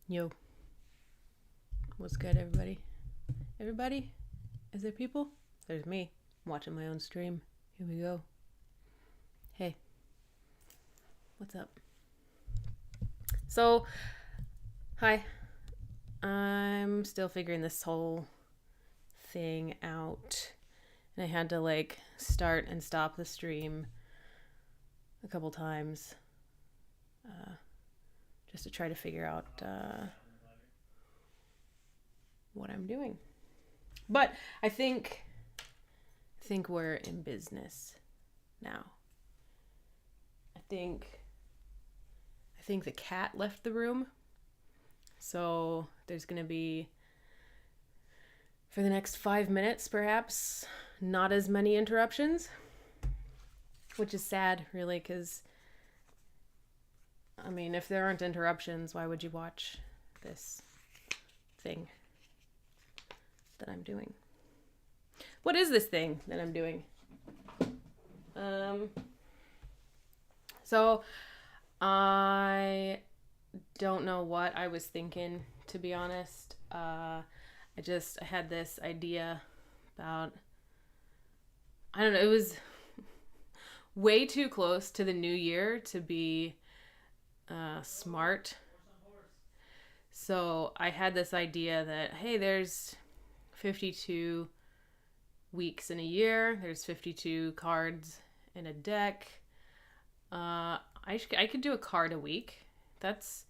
Yo, what's good, everybody? Everybody? Is there people? There's me, watching my own stream. Here we go. Hey, what's up? So, hi. I'm still figuring this whole thing out. And I had to, start and stop the stream a couple times. Just to try to figure out what I'm doing. But I think we're in business now. I think the cat left the room. So there's going to be, for the next 5 minutes perhaps, not as many interruptions, which is sad, really, because I mean, if there aren't interruptions, why would you watch this thing that I'm doing? What is this thing that I'm doing? So I don't know what I was thinking, to be honest. I had this idea about, I don't know, it was way too close to the new year to be smart. So I had this idea that, hey, there's 52 weeks in a year. There's 52 cards in a deck. I could do a card a week. That's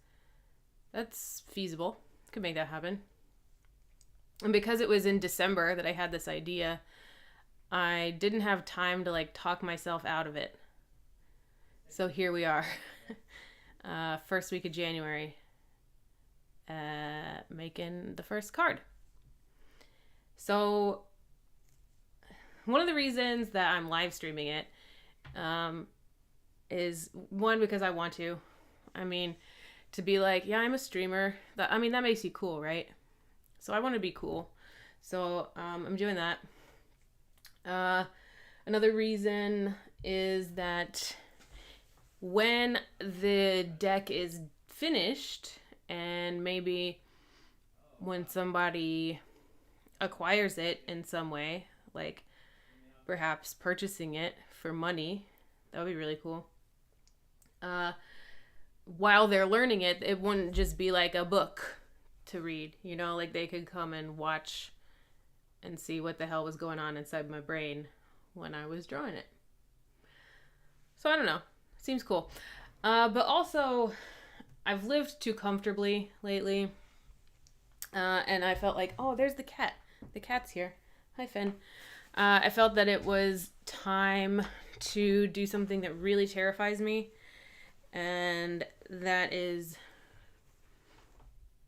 feasible. Could make that happen. And because it was in December that I had this idea, I didn't have time to talk myself out of it. So here we are. First week of January, making the first card. So one of the reasons that I'm live streaming it is, one, because I want to. I mean, to be like, yeah, I'm a streamer. That makes you cool, right? So I want to be cool. So I'm doing that. Another reason is that when the deck is finished, and maybe when somebody acquires it in some way, like perhaps purchasing it for money, that would be really cool. While they're learning it, it wouldn't just be like a book to read, they could come and watch and see what the hell was going on inside my brain when I was drawing it. So I don't know. Seems cool. But also, I've lived too comfortably lately. And I felt like, oh, there's the cat. The cat's here. Hi, Finn. I felt that it was time to do something that really terrifies me. And that is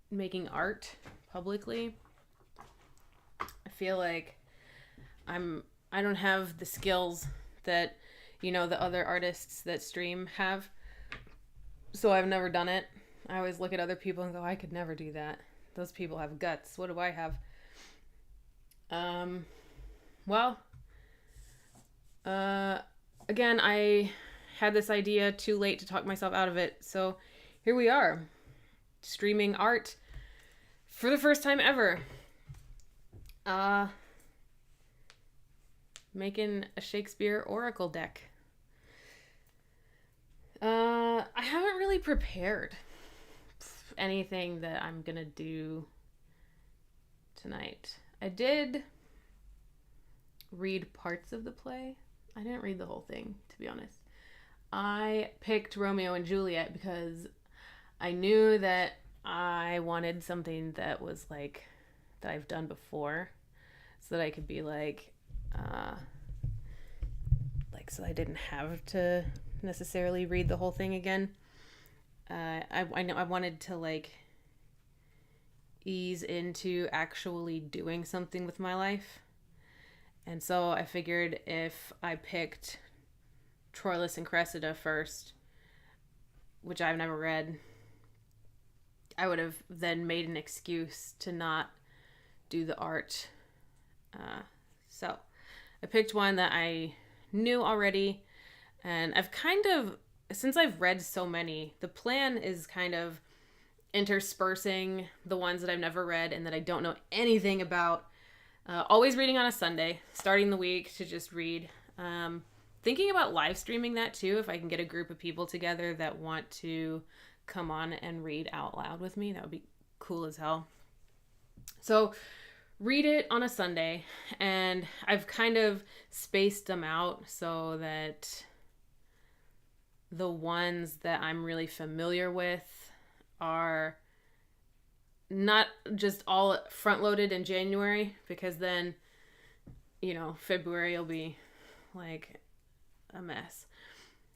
making art publicly. I feel like I don't have the skills that the other artists that stream have. So I've never done it. I always look at other people and go, I could never do that. Those people have guts. What do I have? Again, I had this idea too late to talk myself out of it. So here we are, streaming art for the first time ever. Making a Shakespeare Oracle deck. I haven't really prepared anything that I'm gonna do tonight. I did read parts of the play. I didn't read the whole thing, to be honest. I picked Romeo and Juliet because I knew that I wanted something that was that I've done before, so that I could be so I didn't have to necessarily read the whole thing again. I know I wanted to ease into actually doing something with my life. And so I figured if I picked Troilus and Cressida first, which I've never read, I would have then made an excuse to not do the art. So I picked one that I knew already, and I've since I've read so many, the plan is kind of interspersing the ones that I've never read and that I don't know anything about. Always reading on a Sunday, starting the week to just read. Thinking about live streaming that too, if I can get a group of people together that want to come on and read out loud with me. That would be cool as hell. So read it on a Sunday, and I've kind of spaced them out so that the ones that I'm really familiar with are not just all front loaded in January, because then, February will be like a mess.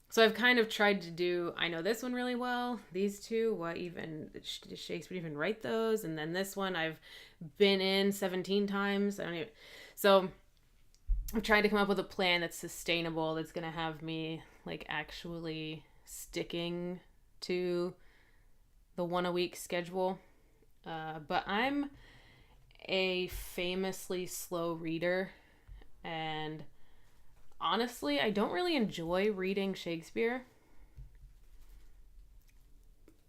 So I've kind of tried to do, I know this one really well, these two, did Shakespeare even write those? And then this one I've been in 17 times. So I've tried to come up with a plan that's sustainable, that's going to have me like actually sticking to the 1 a week schedule. But I'm a famously slow reader, and honestly, I don't really enjoy reading Shakespeare.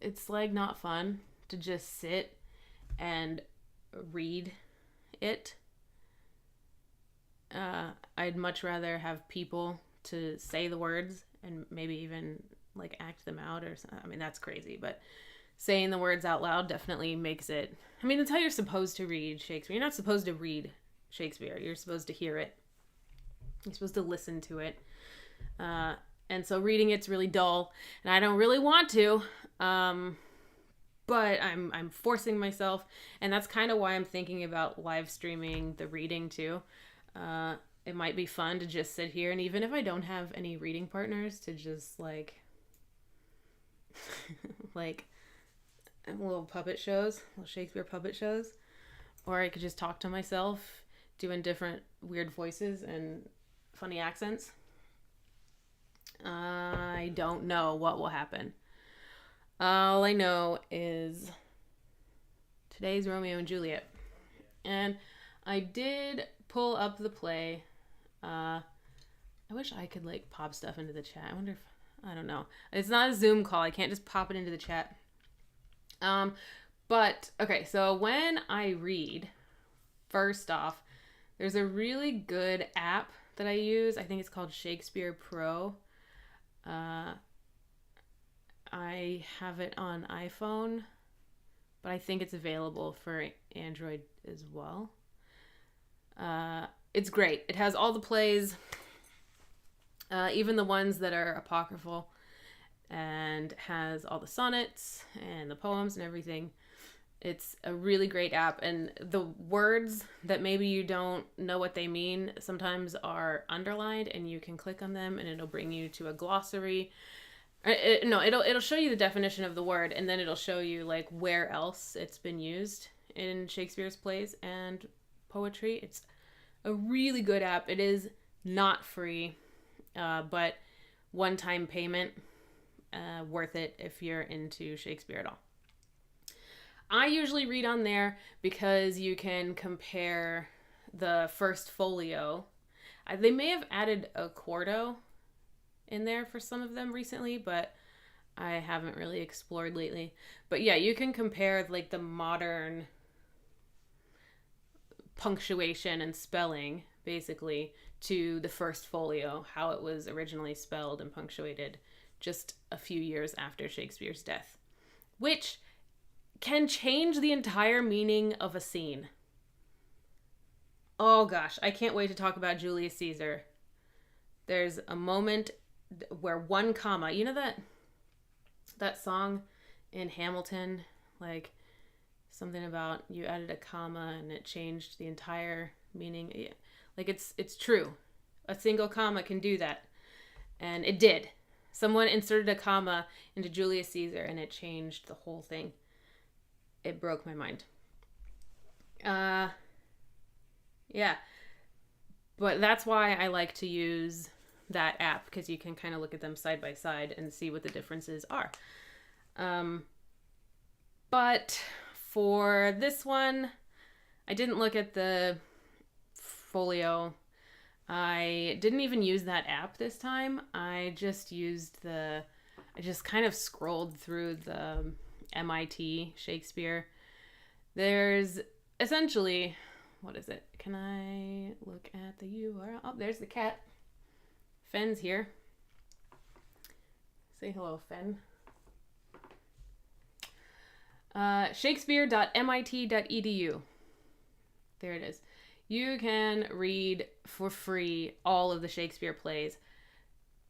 It's like not fun to just sit and read it. I'd much rather have people to say the words and maybe even like act them out or something. I mean, that's crazy, but saying the words out loud definitely makes it. I mean, that's how you're supposed to read Shakespeare. You're not supposed to read Shakespeare. You're supposed to hear it. You're supposed to listen to it. And so reading it's really dull, and I don't really want to. But I'm forcing myself, and that's kind of why I'm thinking about live streaming the reading too. It might be fun to just sit here, and even if I don't have any reading partners, to just like little puppet shows, little Shakespeare puppet shows, or I could just talk to myself doing different weird voices and funny accents. I don't know what will happen. All I know is today's Romeo and Juliet. And I did pull up the play. I wish I could like pop stuff into the chat. I wonder if, I don't know. It's not a Zoom call. I can't just pop it into the chat. But okay, so when I read, first off, there's a really good app that I use. I think it's called Shakespeare Pro. I have it on iPhone, but I think it's available for Android as well. It's great. It has all the plays, even the ones that are apocryphal, and has all the sonnets and the poems and everything. It's a really great app, and the words that maybe you don't know what they mean sometimes are underlined, and you can click on them and it'll bring you to a glossary. It'll show you the definition of the word, and then it'll show you like where else it's been used in Shakespeare's plays and poetry. It's a really good app. It is not free, but one-time payment, worth it if you're into Shakespeare at all. I usually read on there because you can compare the first folio. They may have added a quarto in there for some of them recently, but I haven't really explored lately. But yeah, you can compare like the modern punctuation and spelling basically to the first folio, how it was originally spelled and punctuated just a few years after Shakespeare's death, which can change the entire meaning of a scene. Oh gosh, I can't wait to talk about Julius Caesar. There's a moment where one comma, you know that song in Hamilton, like something about you added a comma and it changed the entire meaning. Like it's true. A single comma can do that. And it did. Someone inserted a comma into Julius Caesar and it changed the whole thing. It broke my mind. Yeah. But that's why I like to use that app, because you can kind of look at them side by side and see what the differences are. But for this one, I didn't look at the folio. I didn't even use that app this time. I just kind of scrolled through the MIT Shakespeare. There's essentially, what is it? Can I look at the URL? Oh, there's the cat. Fenn's here. Say hello, Fenn. Shakespeare.mit.edu. There it is. You can read for free all of the Shakespeare plays.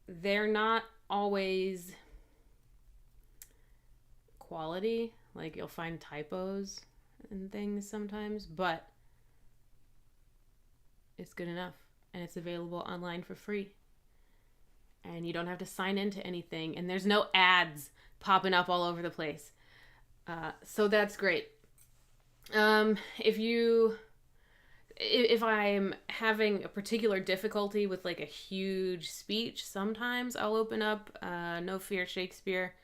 They're not always quality. Like, you'll find typos and things sometimes, but it's good enough. And it's available online for free. And you don't have to sign into anything. And there's no ads popping up all over the place. So that's great. If I'm having a particular difficulty with like a huge speech, sometimes I'll open up No Fear Shakespeare.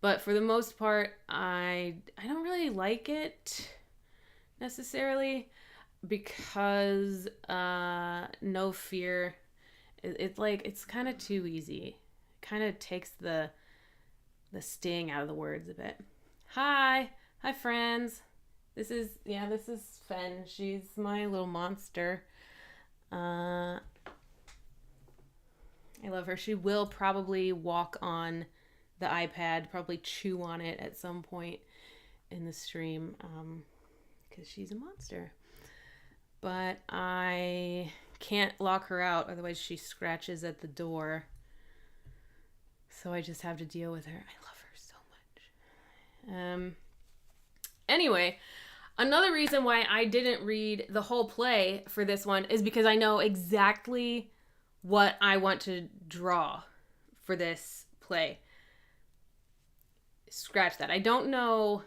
But for the most part, I don't really like it necessarily, because No Fear, it's kind of too easy. It kind of takes the sting out of the words a bit. Hi friends. This is Fenn. She's my little monster. I love her. She will probably walk on the iPad, probably chew on it at some point in the stream, because she's a monster. But I can't lock her out, otherwise she scratches at the door. So I just have to deal with her. I love her so much. Anyway, another reason why I didn't read the whole play for this one is because I know exactly what I want to draw for this play. Scratch that. I don't know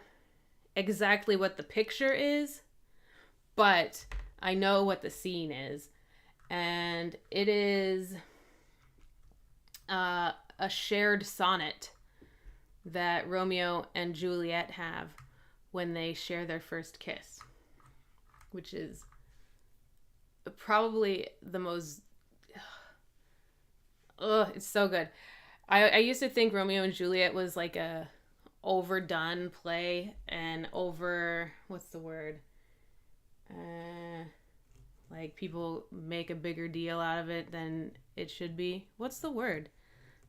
exactly what the picture is, but I know what the scene is. And it is a shared sonnet that Romeo and Juliet have when they share their first kiss, which is probably the most, it's so good. I used to think Romeo and Juliet was like a overdone play and what's the word? Like people make a bigger deal out of it than it should be. What's the word?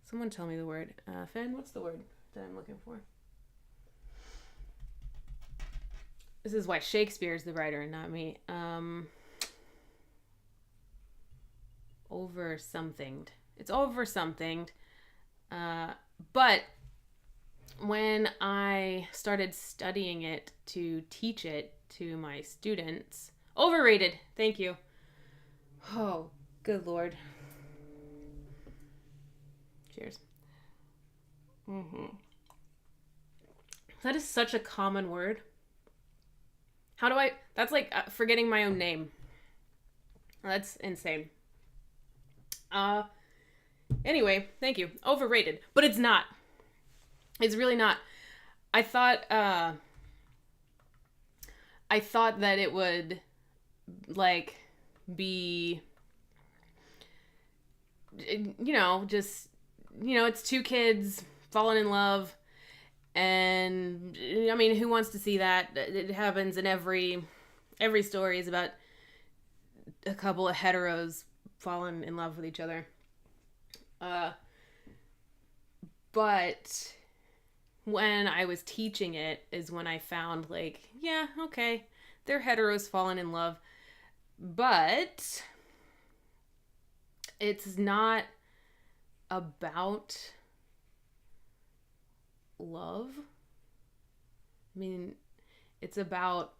Someone tell me the word. Fenn, what's the word that I'm looking for? This is why Shakespeare is the writer and not me. Over somethinged. It's over somethinged. But when I started studying it to teach it to my students, overrated. Thank you. Oh, good Lord. Cheers. That is such a common word. That's like forgetting my own name. That's insane. Anyway, thank you. Overrated. But it's not. It's really not. I thought that it would, like, be, it's two kids falling in love. And I mean, who wants to see that? It happens in every story is about a couple of heteros falling in love with each other. But when I was teaching it is when I found, like, yeah, okay, they're heteros falling in love, but it's not about love. I mean, it's about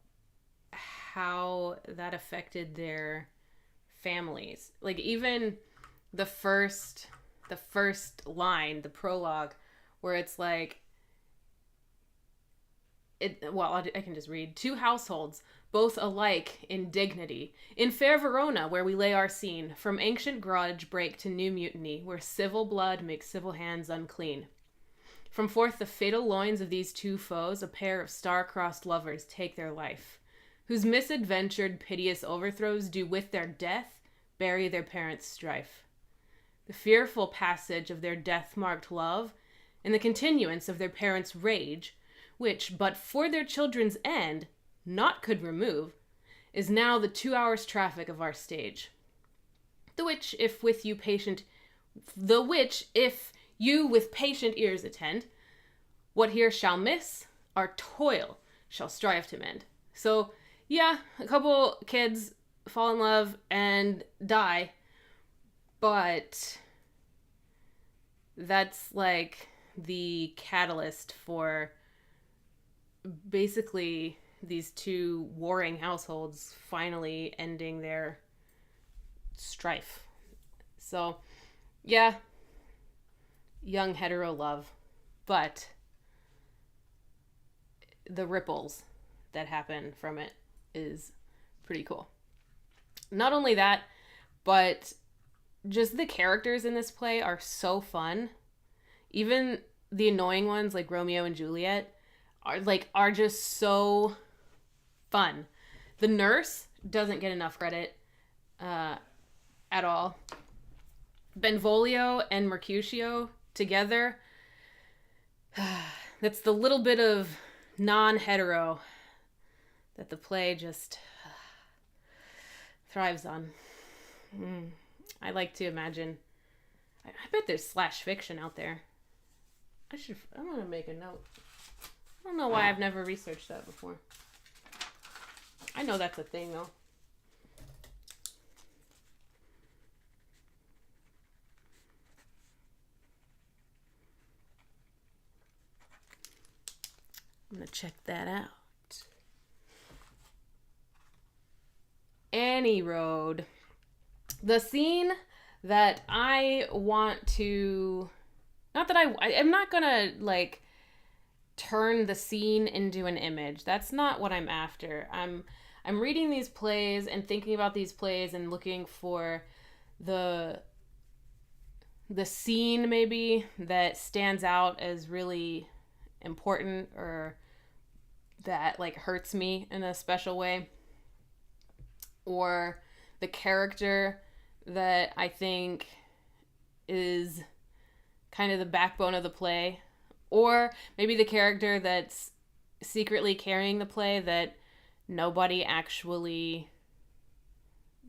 how that affected their families. Like, even the first line, the prologue, where it's like, I can just read. Two households, both alike in dignity. In fair Verona, where we lay our scene, from ancient grudge break to new mutiny, where civil blood makes civil hands unclean. From forth the fatal loins of these two foes, a pair of star-crossed lovers take their life, whose misadventured piteous overthrows do with their death bury their parents' strife. The fearful passage of their death-marked love, and the continuance of their parents' rage, which, but for their children's end, naught could remove, is now the 2 hours traffic of our stage. The which, if you with patient ears attend, what here shall miss, our toil shall strive to mend. So, yeah, a couple kids fall in love and die, but that's like the catalyst for basically these two warring households finally ending their strife. So, yeah, young hetero love, but the ripples that happen from it is pretty cool. Not only that, but just the characters in this play are so fun. Even the annoying ones like Romeo and Juliet are just so fun. The nurse doesn't get enough credit at all. Benvolio and Mercutio together, that's the little bit of non-hetero that the play just thrives on. I like to imagine. I bet there's slash fiction out there. I'm gonna make a note. I don't know why I've never researched that before. I know that's a thing though. I'm gonna check that out. Any road. The scene that I want to, not that I'm not gonna like turn the scene into an image. That's not what I'm after. I'm reading these plays and thinking about these plays and looking for the scene maybe that stands out as really important or that like hurts me in a special way, or the character that I think is kind of the backbone of the play, or maybe the character that's secretly carrying the play that nobody actually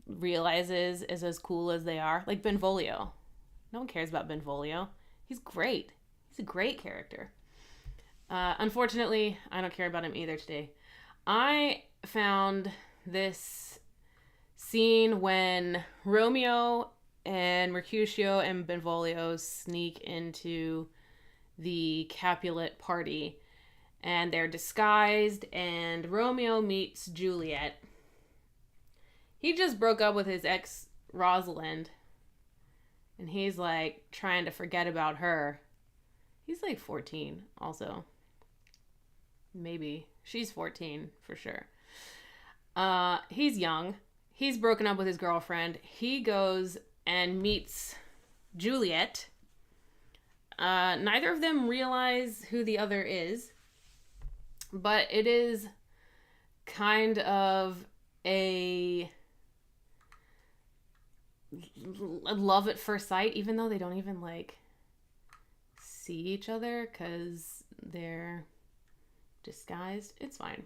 realizes is as cool as they are, like Benvolio. No one cares about Benvolio. He's great. He's a great character. Unfortunately, I don't care about him either today. I found this scene when Romeo and Mercutio and Benvolio sneak into the Capulet party, and they're disguised, and Romeo meets Juliet. He just broke up with his ex Rosalind, and he's like trying to forget about her. He's like 14 also. Maybe. She's 14 for sure. He's young. He's broken up with his girlfriend. He goes and meets Juliet. Neither of them realize who the other is, but it is kind of a love at first sight, even though they don't even like see each other because they're disguised. It's fine.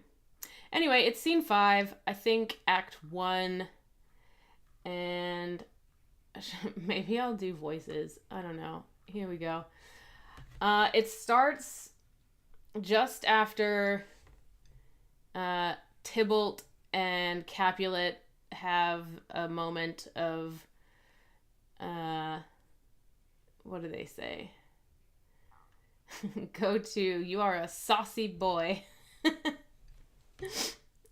Anyway, it's scene 5, I think act 1, and maybe I'll do voices. I don't know. Here we go. It starts just after Tybalt and Capulet have a moment of what do they say? Go to, you are a saucy boy.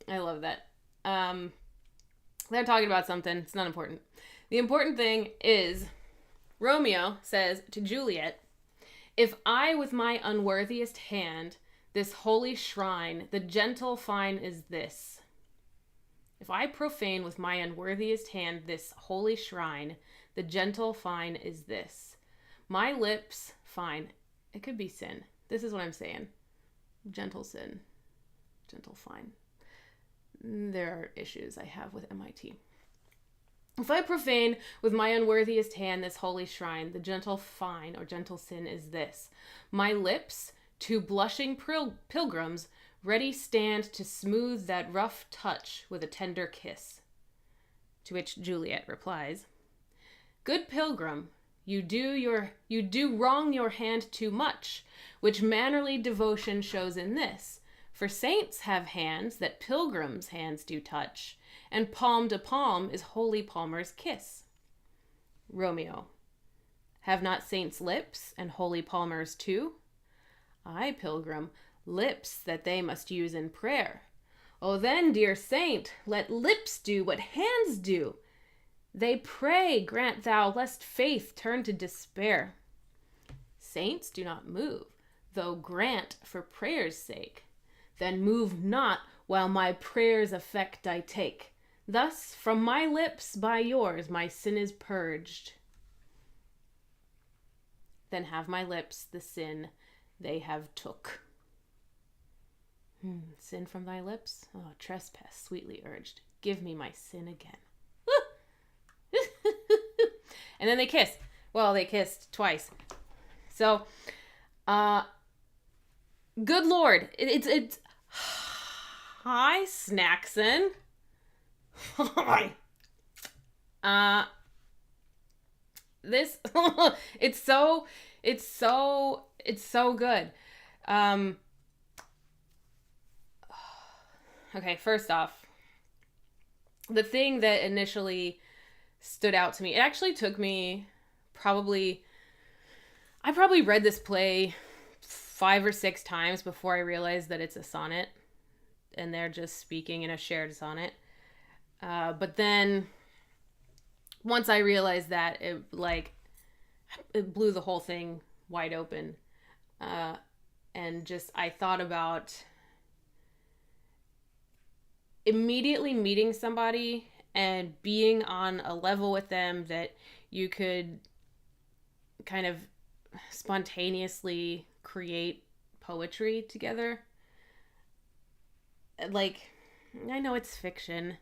I love that. They're talking about something. It's not important. The important thing is Romeo says to Juliet, "If I with my unworthiest hand this holy shrine, the gentle fine is this. If I profane with my unworthiest hand this holy shrine, the gentle fine is this. My lips, fine." It could be sin. This is what I'm saying. Gentle sin. Gentle fine. There are issues I have with MIT. If I profane with my unworthiest hand this holy shrine, the gentle fine or gentle sin is this. My lips Two blushing pilgrims ready stand to smooth that rough touch with a tender kiss. To which Juliet replies, "Good pilgrim, you do wrong your hand too much, which mannerly devotion shows in this. For saints have hands that pilgrims' hands do touch, and palm to palm is holy palmer's kiss." Romeo, "Have not saints lips, and holy palmers too?" "Ay, pilgrim, lips that they must use in prayer." "Oh then, dear saint, let lips do what hands do. They pray, grant thou, lest faith turn to despair." "Saints do not move, though grant for prayer's sake." "Then move not, while my prayer's effect I take. Thus from my lips by yours my sin is purged." "Then have my lips the sin they have took." Sin from thy lips? Oh, trespass sweetly urged. Give me my sin again. And then they kiss. Well, they kissed twice. So, good Lord. It's hi, Snackson. Hi. This, it's so good. Okay, first off, the thing that initially stood out to me, it actually took me I probably read this play 5 or 6 times before I realized that it's a sonnet and they're just speaking in a shared sonnet. But then once I realized that, it blew the whole thing wide open. And just, I thought about immediately meeting somebody and being on a level with them that you could kind of spontaneously create poetry together. Like, I know it's fiction,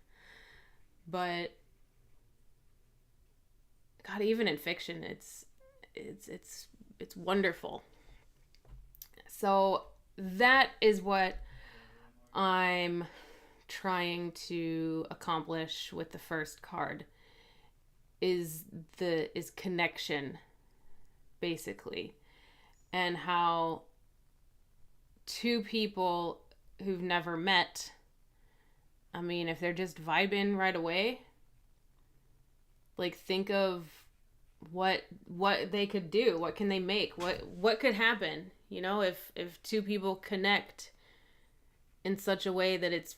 but God, even in fiction, it's wonderful. So that is what I'm trying to accomplish with the first card, is connection, basically, and how two people who've never met, I mean, if they're just vibing right away, like, think of what they could do, what can they make, what could happen, you know, if two people connect in such a way that it's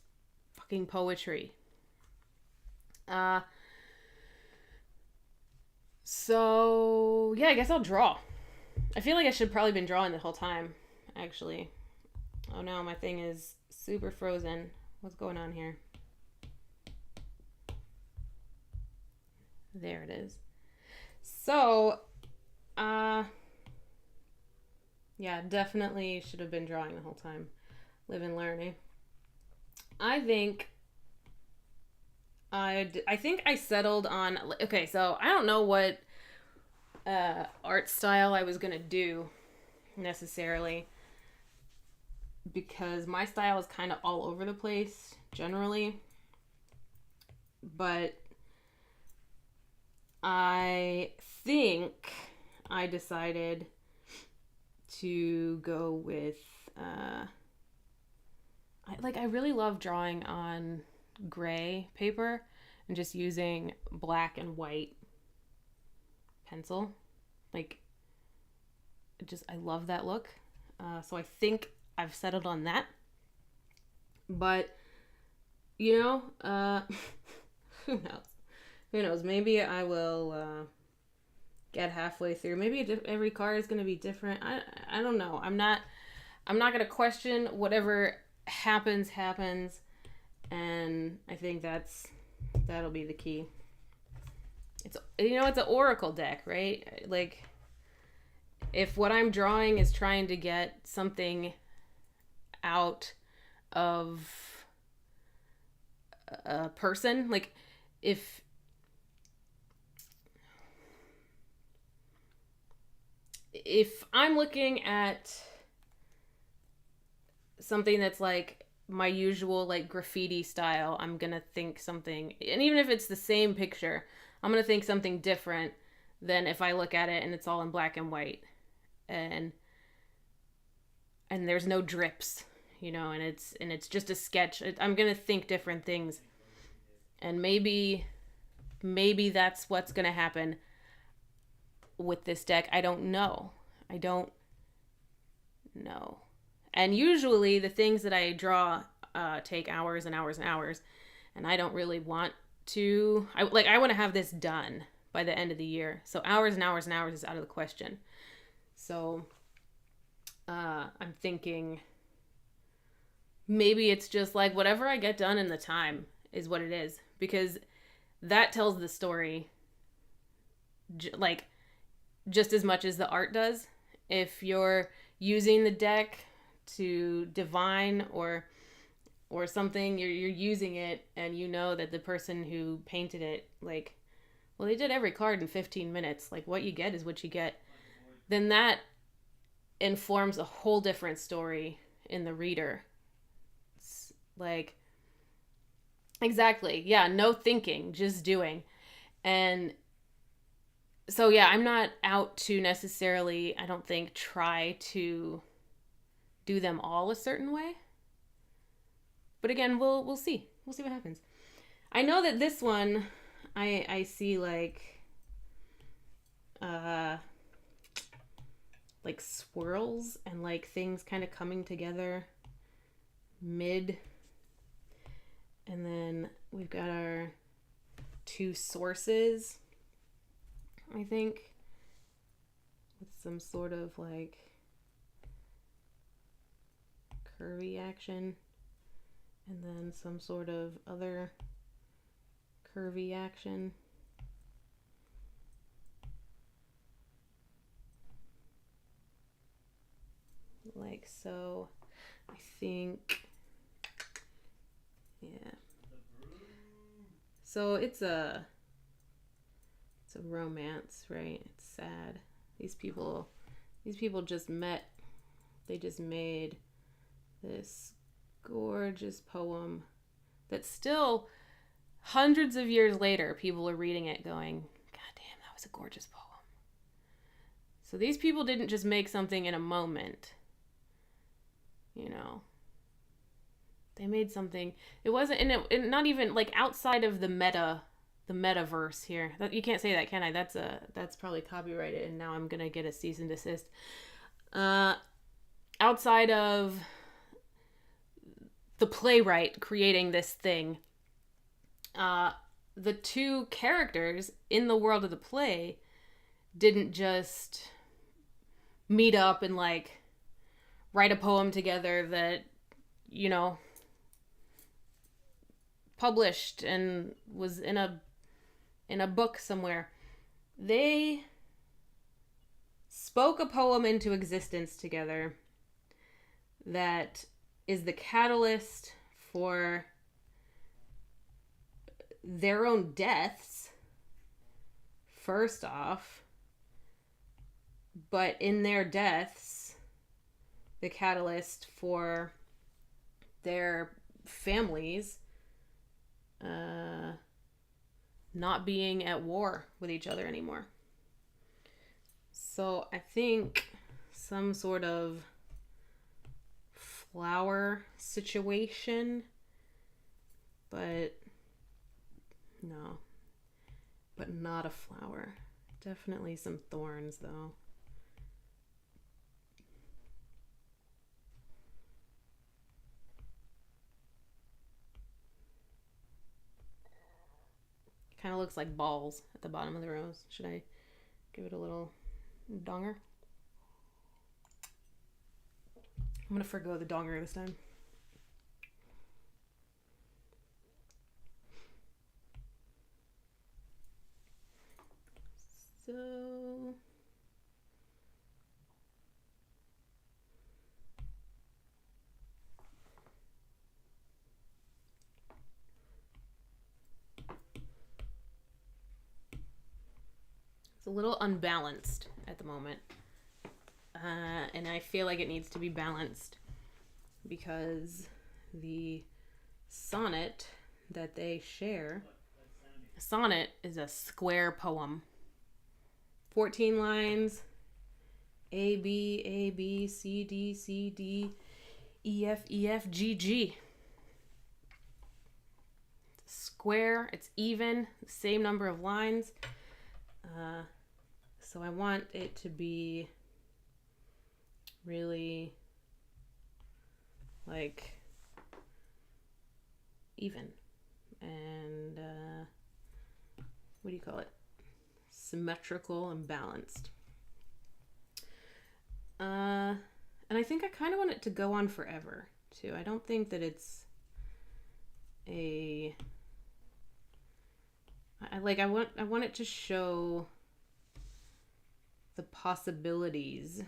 fucking poetry. So yeah, I guess I'll draw. I feel like I should probably been drawing the whole time, actually. Oh no, my thing is super frozen. What's going on here? There it is. So, yeah, definitely should have been drawing the whole time. Live and learning. I think I settled on, okay, so I don't know what art style I was gonna do necessarily, because my style is kind of all over the place generally, but I think I decided to go with I really love drawing on gray paper and just using black and white pencil. Like, I love that look. So I think I've settled on that. But, you know, who knows? Who knows? Maybe I will get halfway through. Maybe every card is going to be different. I don't know. I'm not going to question whatever happens. And I think that'll be the key. It's an oracle deck, right? Like, if what I'm drawing is trying to get something out of a person, like, if I'm looking at something that's like my usual like graffiti style, I'm gonna think something, and even if it's the same picture, I'm gonna think something different than if I look at it and it's all in black and white, and there's no drips, and it's just a sketch. I'm gonna think different things, and maybe that's what's gonna happen with this deck. I don't know. I don't know. And usually the things that I draw take hours and hours and hours, and I don't really want to. I want to have this done by the end of the year. So hours and hours and hours is out of the question. So I'm thinking maybe it's just like whatever I get done in the time is what it is, because that tells the story like just as much as the art does. If you're using the deck to divine or something, you're using it, and you know that the person who painted it, like, well, they did every card in 15 minutes, like what you get is what you get, then that informs a whole different story in the reader. It's like, exactly, yeah, no thinking, just doing. And so yeah, I'm not out to necessarily, I don't think, try to do them all a certain way. But again, we'll see. We'll see what happens. I know that this one, I see like swirls and like things kind of coming together mid. And then we've got our two sources, I think, with some sort of like curvy action, and then some sort of other curvy action. Like so. I think, yeah. So it's a romance, right? It's sad. These people just met. They just made this gorgeous poem that still, hundreds of years later, people are reading it going, God damn, that was a gorgeous poem. So these people didn't just make something in a moment. They made something. It wasn't, and not even like outside of the metaverse here. You can't say that, can I? That's probably copyrighted, and now I'm gonna get a cease and desist. Outside of the playwright creating this thing, the two characters in the world of the play didn't just meet up and like write a poem together that, published and was in a book somewhere. They spoke a poem into existence together that is the catalyst for their own deaths, first off, but in their deaths, the catalyst for their families not being at war with each other anymore. So I think some sort of flower situation, but not a flower. Definitely some thorns though. Kind of looks like balls at the bottom of the rose. Should I give it a little donger? I'm gonna forgo the donger this time. So it's a little unbalanced at the moment. And I feel like it needs to be balanced. because the sonnet that they share, a sonnet is a square poem. 14 lines, A, B, C, D, E, F, G, G. It's square, it's even, same number of lines. So I want it to be really like even and what do you call it? Symmetrical and balanced. And I think I kind of want it to go on forever too. I don't think that it's I want it to show the possibilities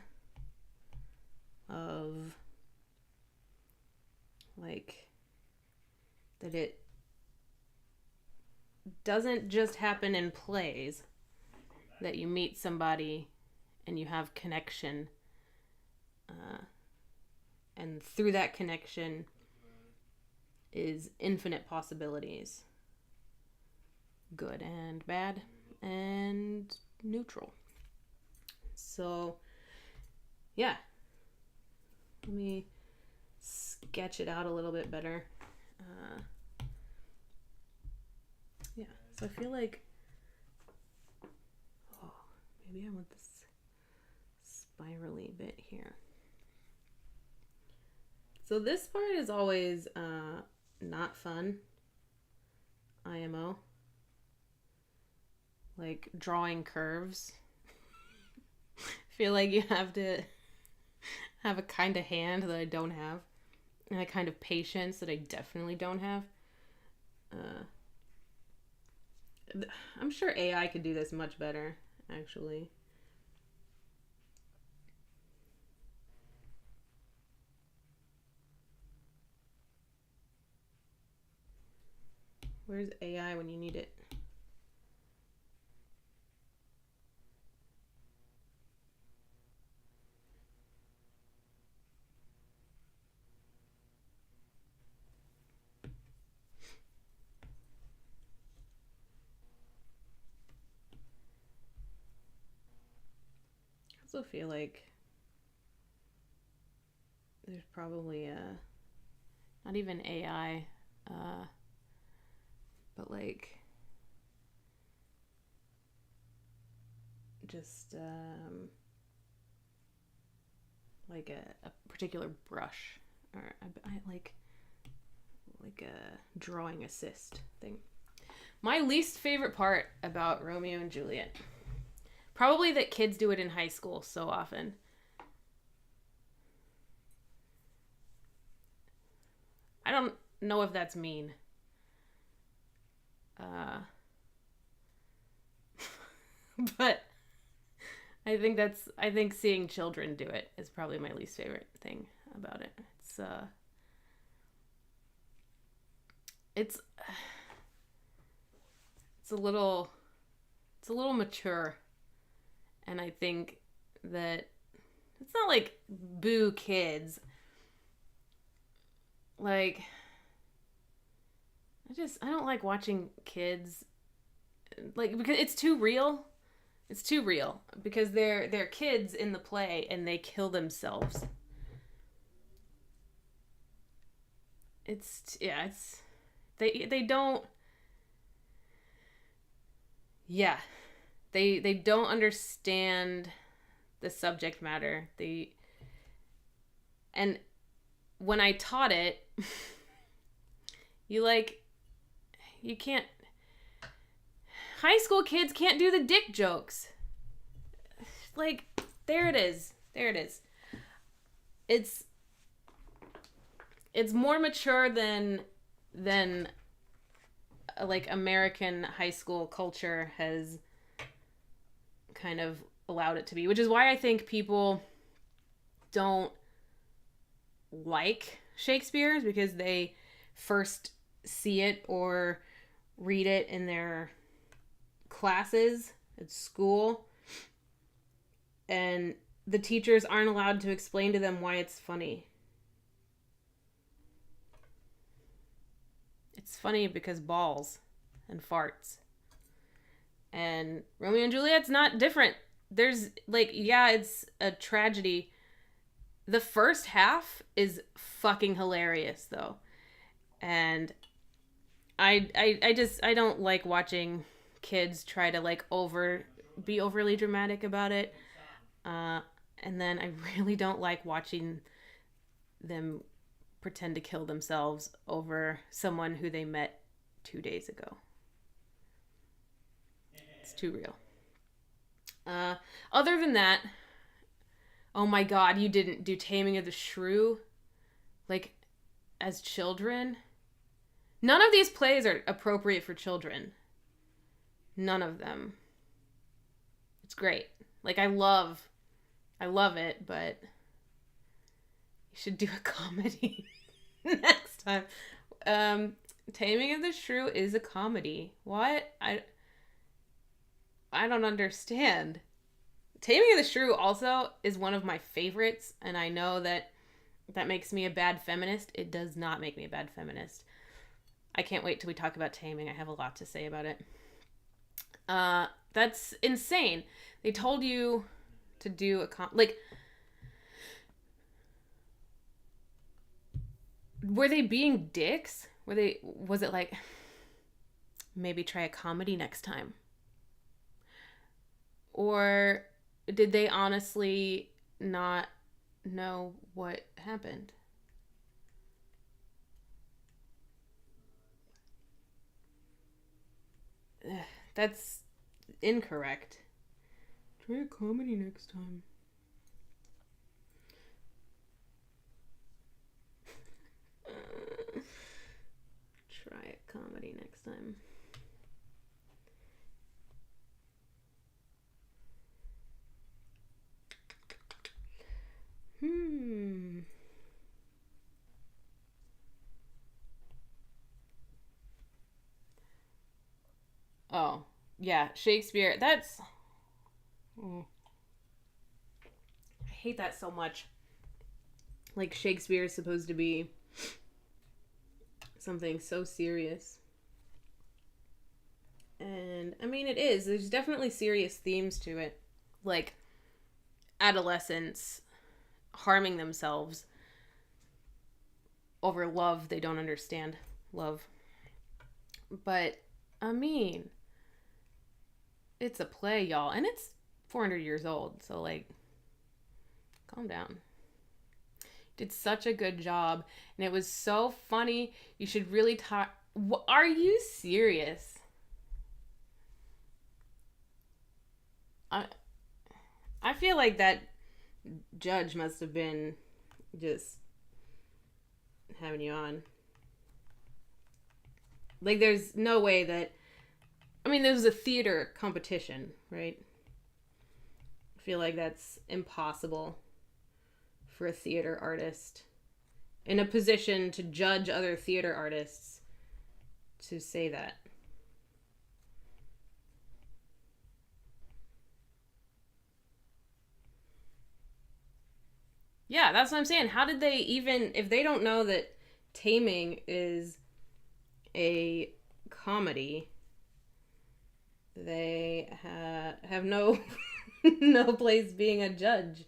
of like that it doesn't just happen in plays, that you meet somebody and you have connection, and through that connection is infinite possibilities, good and bad and neutral. So yeah, let me sketch it out a little bit better. Yeah, so I feel like, maybe I want this spirally bit here. So this part is always not fun. IMO. Like drawing curves. Feel like you have to have a kind of hand that I don't have, and a kind of patience that I definitely don't have. I'm sure AI could do this much better, actually. Where's AI when you need it? I also feel like there's probably not even AI, but like just like a particular brush, or I like a drawing assist thing. My least favorite part about Romeo and Juliet, probably that kids do it in high school so often. I don't know if that's mean. But I think seeing children do it is probably my least favorite thing about it. It's a little mature, and I think that it's not like boo kids. Like I don't like watching kids, like, because it's too real. It's too real because they're kids in the play and they kill themselves. They don't. Yeah, they don't understand the subject matter. And when I taught it, you can't. High school kids can't do the dick jokes. Like, there it is. It's more mature than like American high school culture has kind of allowed it to be, which is why I think people don't like Shakespeare, because they first see it or read it in their classes at school, and the teachers aren't allowed to explain to them why it's funny. It's funny because balls and farts. And Romeo and Juliet's not different. There's like, yeah, it's a tragedy. The first half is fucking hilarious though. And I don't like watching kids try to like be overly dramatic about it. And then I really don't like watching them pretend to kill themselves over someone who they met 2 days ago. It's too real. Other than that, oh my god, you didn't do Taming of the Shrew? Like, as children? None of these plays are appropriate for children. None of them. It's great. Like, I love it, but you should do a comedy next time. Taming of the Shrew is a comedy. What? I don't understand. Taming of the Shrew also is one of my favorites, and I know that makes me a bad feminist. It does not make me a bad feminist. I can't wait till we talk about Taming. I have a lot to say about it. That's insane. They told you to do were they being dicks? Was it like, maybe try a comedy next time? Or did they honestly not know what happened? That's incorrect. Try a comedy next time. Try a comedy next time. Oh, yeah, Shakespeare. That's... I hate that so much. Like, Shakespeare is supposed to be something so serious. And, I mean, it is. There's definitely serious themes to it. Like, adolescents harming themselves over love they don't understand. Love. But, I mean, it's a play, y'all. And it's 400 years old. So, like, calm down. Did such a good job. And it was so funny. You should really talk. Are you serious? I feel like that judge must have been just having you on. Like, there's no way that... I mean, there was a theater competition, right? I feel like that's impossible for a theater artist in a position to judge other theater artists to say that. Yeah, that's what I'm saying. How did they even... If they don't know that Taming is a comedy, they have no no place being a judge.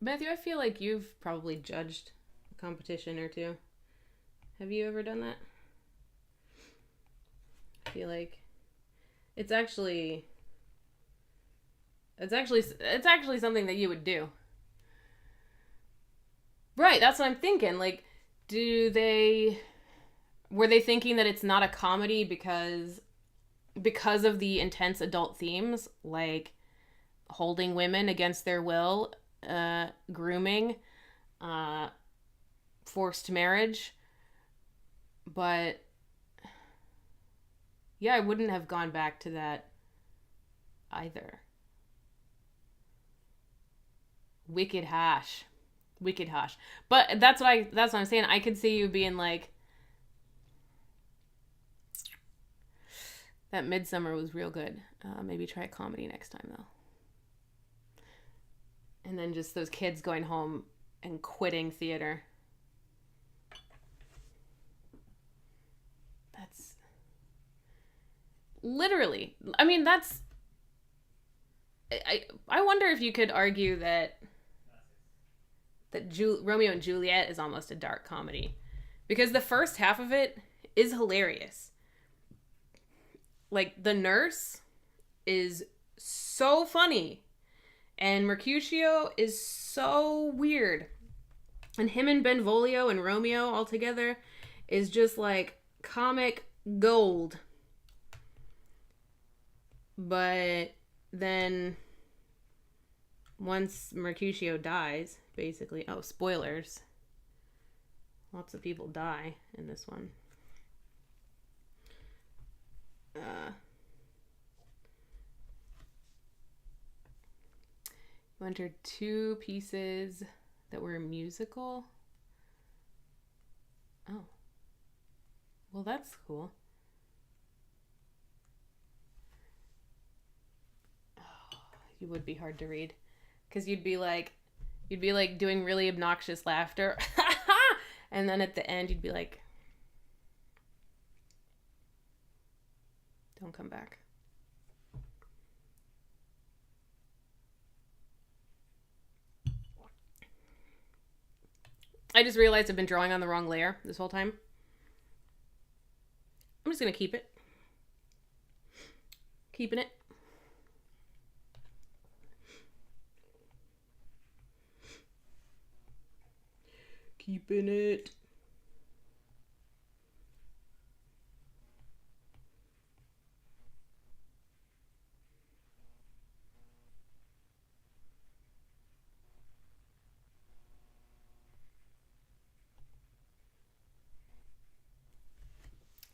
Matthew, I feel like you've probably judged a competition or two. Have you ever done that? I feel like it's actually something that you would do. Right, that's what I'm thinking. Like, were they thinking that it's not a comedy because of the intense adult themes, like holding women against their will, grooming, forced marriage? But yeah, I wouldn't have gone back to that either. Wicked hash. Wicked Hosh. But that's what I'm saying. I could see you being like, that Midsummer was real good. Maybe try a comedy next time though. And then just those kids going home and quitting theater. That's literally. I mean, that's. I wonder if you could argue that Romeo and Juliet is almost a dark comedy, because the first half of it is hilarious. Like, the nurse is so funny, and Mercutio is so weird, and him and Benvolio and Romeo all together is just like comic gold. But then once Mercutio dies, basically, oh, spoilers, lots of people die in this one. You entered 2 pieces that were musical. Oh. Well, that's cool. Oh, you would be hard to read. Because you'd be like doing really obnoxious laughter. And then at the end, you'd be like, don't come back. I just realized I've been drawing on the wrong layer this whole time. I'm just going to keep it. Keeping it. Keeping it.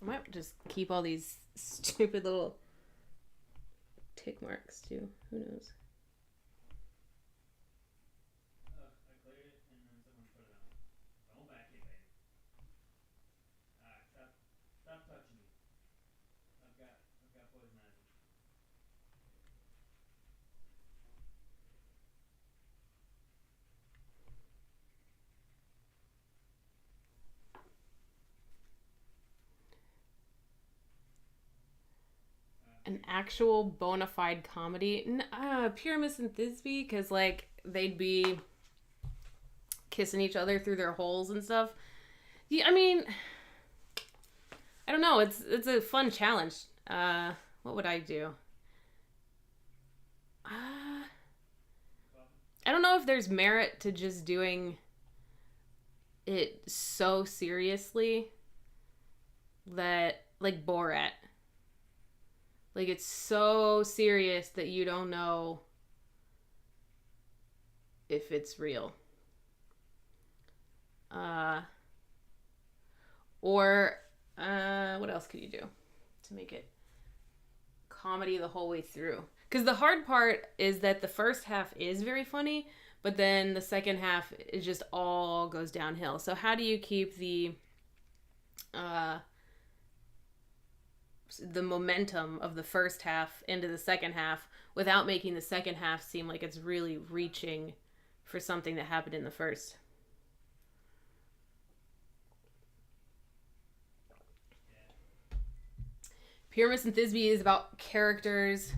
I might just keep all these stupid little tick marks too. Who knows? I cleared it and then someone put it on. Don't back it, baby. Alright, stop touching me. I've got poison ivy. An actual bona fide comedy. Pyramus and Thisbe, because like they'd be kissing each other through their holes and stuff. Yeah, I mean, I don't know. It's a fun challenge. What would I do? I don't know if there's merit to just doing it so seriously that, like Borat. Like, it's so serious that you don't know if it's real. Or what else could you do to make it comedy the whole way through? Because the hard part is that the first half is very funny, but then the second half, it just all goes downhill. So how do you keep the momentum of the first half into the second half without making the second half seem like it's really reaching for something that happened in the first? Pyramus and Thisbe is about characters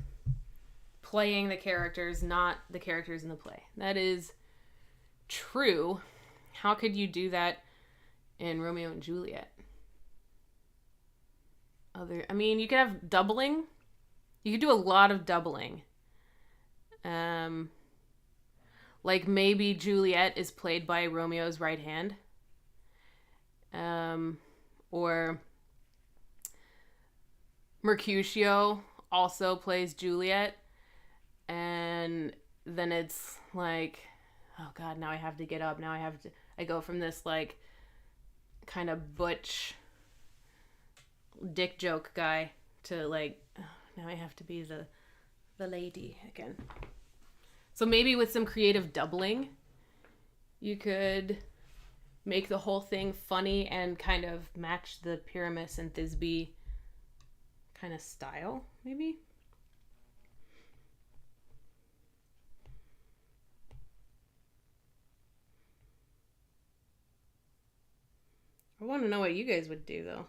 playing the characters, not the characters in the play. That is true. How could you do that in Romeo and Juliet? You could have doubling. You could do a lot of doubling. Like maybe Juliet is played by Romeo's right hand. Or Mercutio also plays Juliet. And then it's like, oh God, now I have to get up. I go from this like kind of butch dick joke guy to like, oh, now I have to be the lady again. So maybe with some creative doubling, You could make the whole thing funny and kind of match the Pyramus and Thisbe kind of style, maybe. I want to know what you guys would do, though.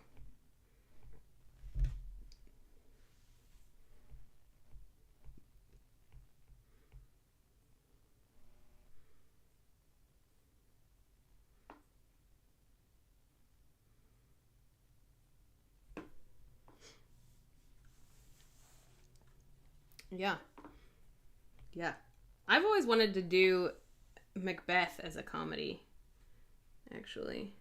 Yeah. Yeah. I've always wanted to do Macbeth as a comedy, actually.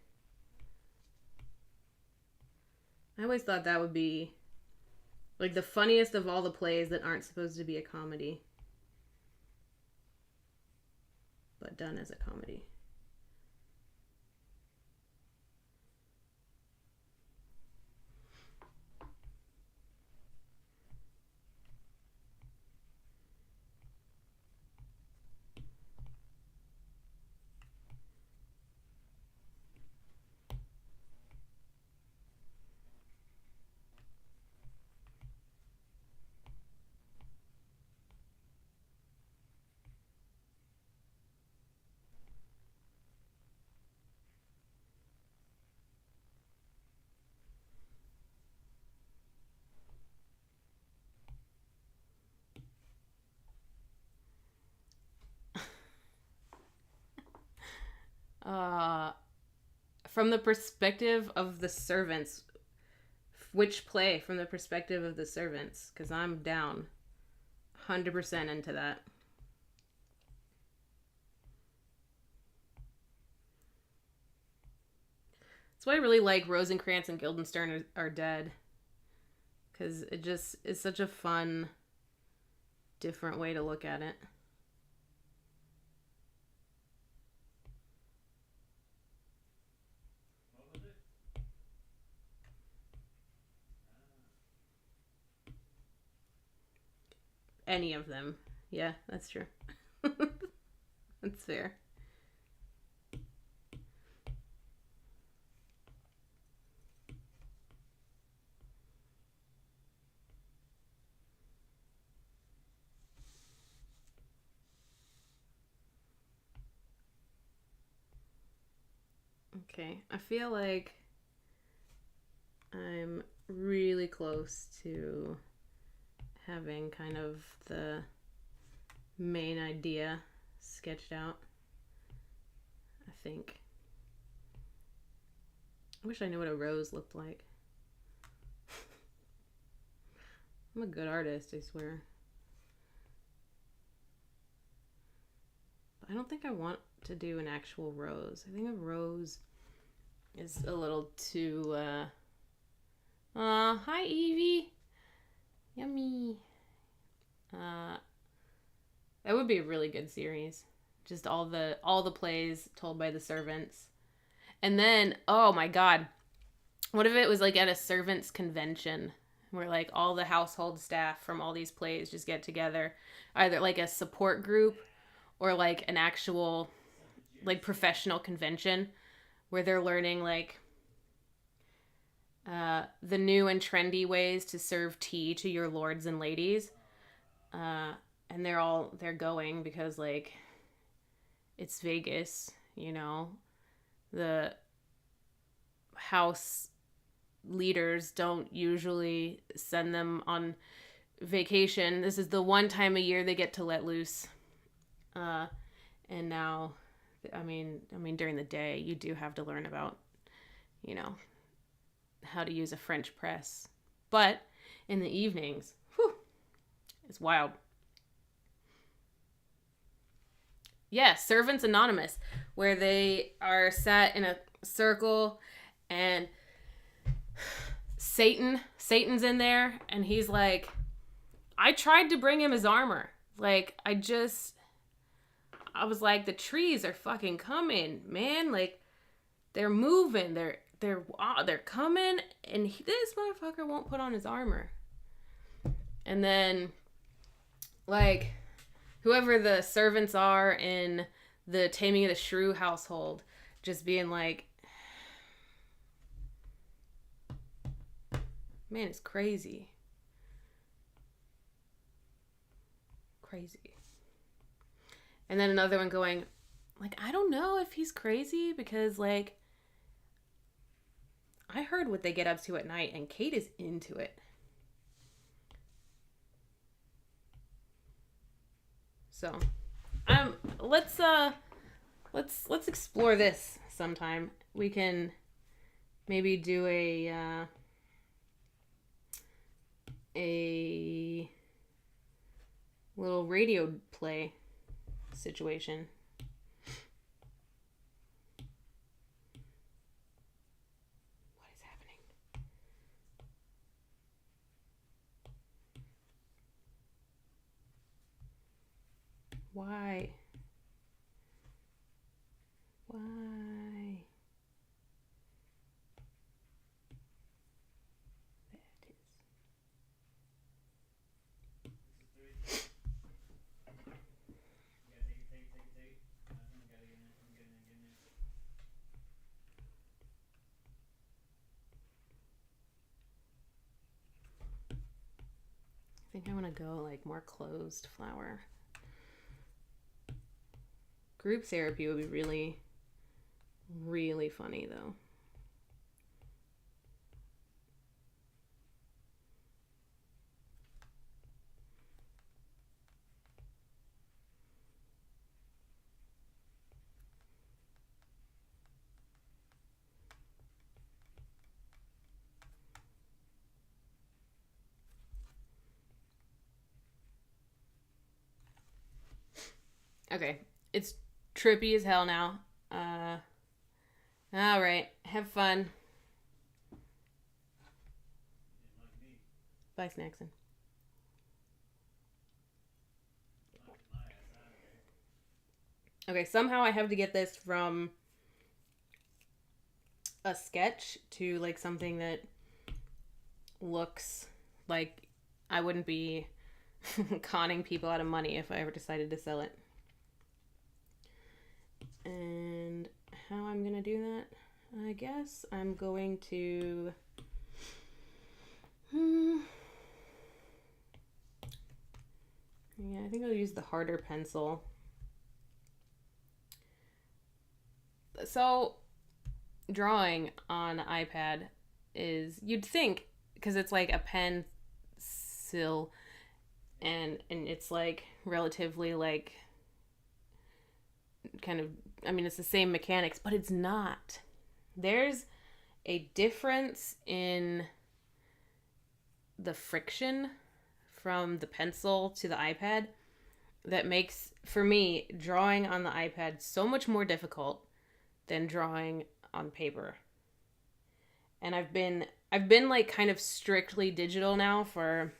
I always thought that would be like the funniest of all the plays that aren't supposed to be a comedy, but done as a comedy. From the perspective of the servants, which play from the perspective of the servants? Because I'm down 100% into that. That's why I really like Rosencrantz and Guildenstern are dead. Because it just is such a fun, different way to look at it. What was it? Any of them. Yeah, that's true. That's fair. Okay, I feel like I'm really close to having kind of the main idea sketched out. I think. I wish I knew what a rose looked like. I'm a good artist, I swear. But I don't think I want to do an actual rose. I think a rose is a little too, hi Evie. Yummy. That would be a really good series. Just all the plays told by the servants. And then, oh my god. What if it was like at a servants convention where like all the household staff from all these plays just get together, either like a support group or like an actual like professional convention where they're learning like the new and trendy ways to serve tea to your lords and ladies. And they're going because like it's Vegas, you know. The house leaders don't usually send them on vacation. This is the one time a year they get to let loose. And now, I mean during the day you do have to learn about, you know, how to use a French press. But in the evenings, whew, it's wild. Yeah, Servants Anonymous, where they are sat in a circle and Satan's in there and he's like, I tried to bring him his armor. Like, I was like, the trees are fucking coming, man. Like, they're moving. They're coming and this motherfucker won't put on his armor. And then, like, whoever the servants are in the Taming of the Shrew household just being like, man, it's crazy. Crazy. And then another one going, like, I don't know if he's crazy because, like, I heard what they get up to at night and Kate is into it. So, let's explore this sometime. We can maybe do a little radio play situation. What is happening? Why? Why? I think I want to go like more closed flower. Group therapy would be really, really funny though. Okay, it's trippy as hell now. All right, have fun. Bye, Snackson. Okay, somehow I have to get this from a sketch to like something that looks like I wouldn't be conning people out of money if I ever decided to sell it. And how I'm gonna do that? I guess I'm going to yeah, I think I'll use the harder pencil. So drawing on iPad is, you'd think, because it's like a pencil and it's like relatively like kind of, I mean, it's the same mechanics, but it's not. There's a difference in the friction from the pencil to the iPad that makes, for me, drawing on the iPad so much more difficult than drawing on paper. And I've been like kind of strictly digital now for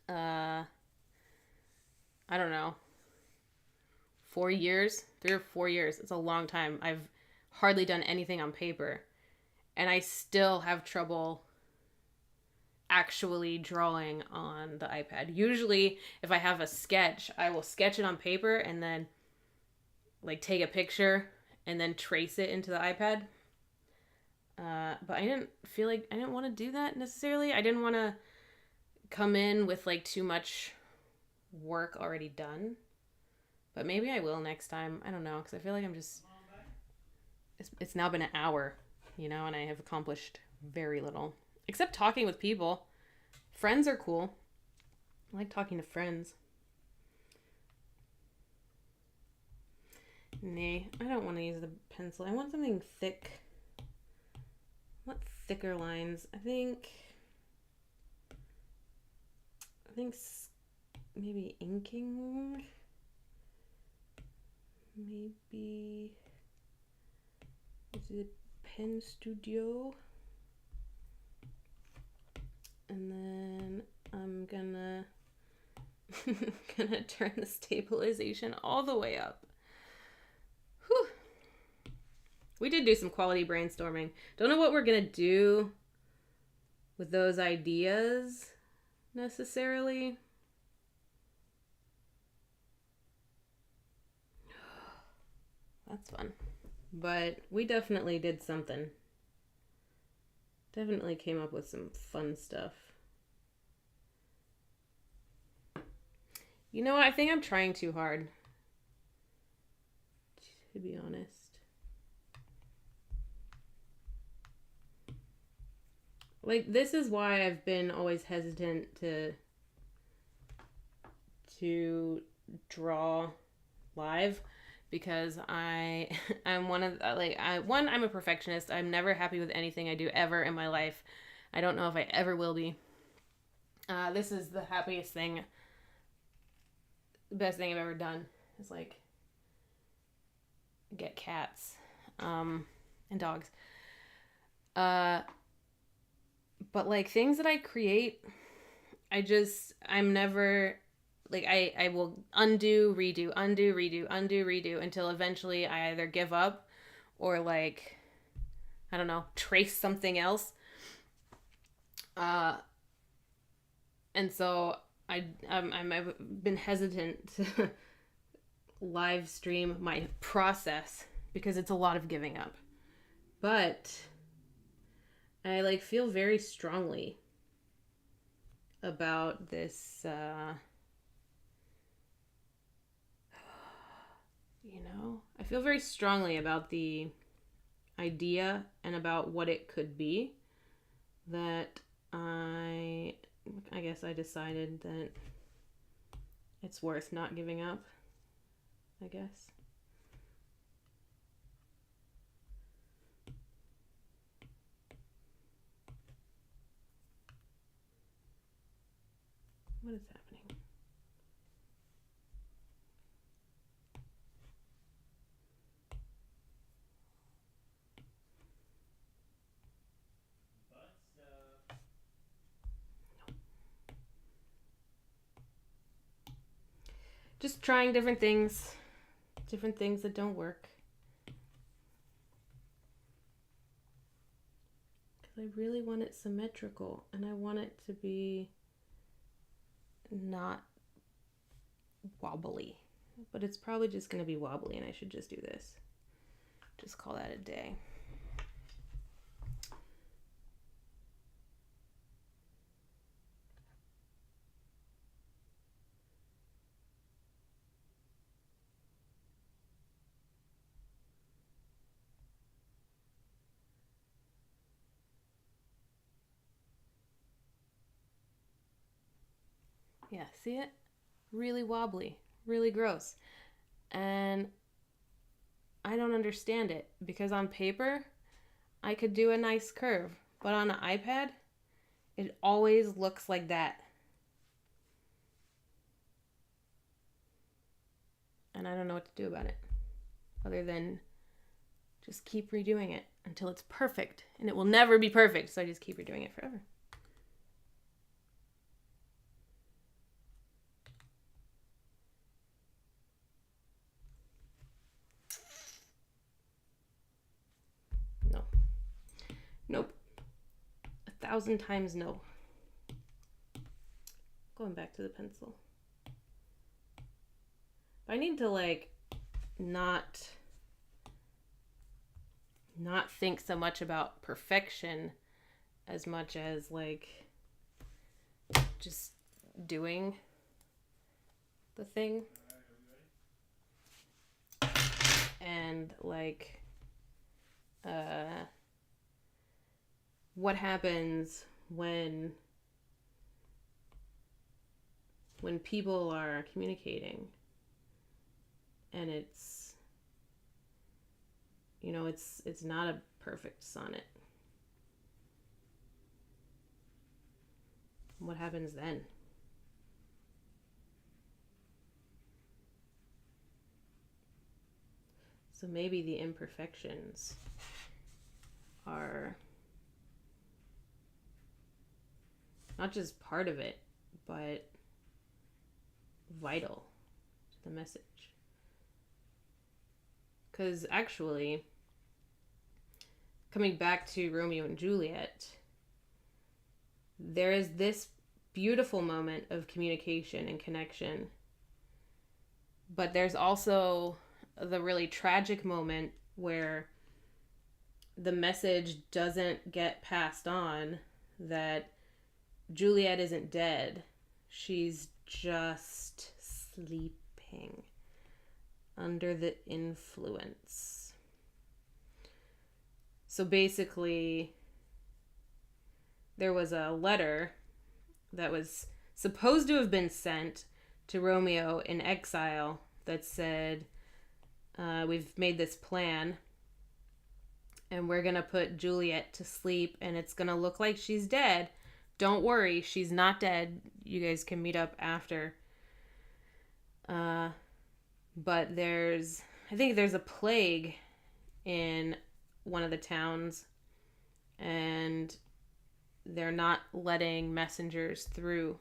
I don't know, 4 years, 3 or 4 years. It's a long time. I've hardly done anything on paper, and I still have trouble actually drawing on the iPad. Usually, if I have a sketch, I will sketch it on paper and then like take a picture and then trace it into the iPad. But I didn't feel like I didn't want to do that necessarily. I didn't want to come in with like too much work already done. But maybe I will next time. I don't know, because I feel like I'm just... It's now been an hour, you know, and I have accomplished very little. Except talking with people. Friends are cool. I like talking to friends. Nay, I don't want to use the pencil. I want something thick. I want thicker lines. I think maybe inking. Maybe is it Pen Studio? And then I'm gonna turn the stabilization all the way up. Whew. We did do some quality brainstorming. Don't know what we're gonna do with those ideas necessarily. That's fun. But we definitely did something. Definitely came up with some fun stuff. You know what? I think I'm trying too hard. To be honest. Like, this is why I've been always hesitant to draw live, because I'm one of I'm a perfectionist. I'm never happy with anything I do ever in my life. I don't know if I ever will be. This is the happiest thing, best thing I've ever done. Is like get cats, and dogs. But like things that I create, I'm never like I will undo, redo, undo, redo, undo, redo until eventually I either give up or like I don't know, trace something else. And so I've been hesitant to live stream my process because it's a lot of giving up. But I like feel very strongly about this I feel very strongly about the idea and about what it could be, that I guess I decided that it's worth not giving up, I guess. What is happening? Just trying different things that don't work. Because I really want it symmetrical, and I want it to be not wobbly. But it's probably just going to be wobbly, and I should just do this. Just call that a day. Yeah, see it? Really wobbly, really gross. And I don't understand it, because on paper, I could do a nice curve, but on an iPad, it always looks like that. And I don't know what to do about it, other than just keep redoing it until it's perfect. And it will never be perfect, so I just keep redoing it forever. No. Nope. 1,000 times no. Going back to the pencil. I need to like not think so much about perfection as much as like just doing the thing. And like what happens when people are communicating and it's not a perfect sonnet. What happens then? So maybe the imperfections are not just part of it, but vital to the message. Because actually, coming back to Romeo and Juliet, there is this beautiful moment of communication and connection, but there's also the really tragic moment where the message doesn't get passed on that Juliet isn't dead. She's just sleeping under the influence. So basically, there was a letter that was supposed to have been sent to Romeo in exile that said, we've made this plan and we're going to put Juliet to sleep and it's going to look like she's dead. Don't worry, she's not dead. You guys can meet up after. But I think there's a plague in one of the towns and they're not letting messengers through.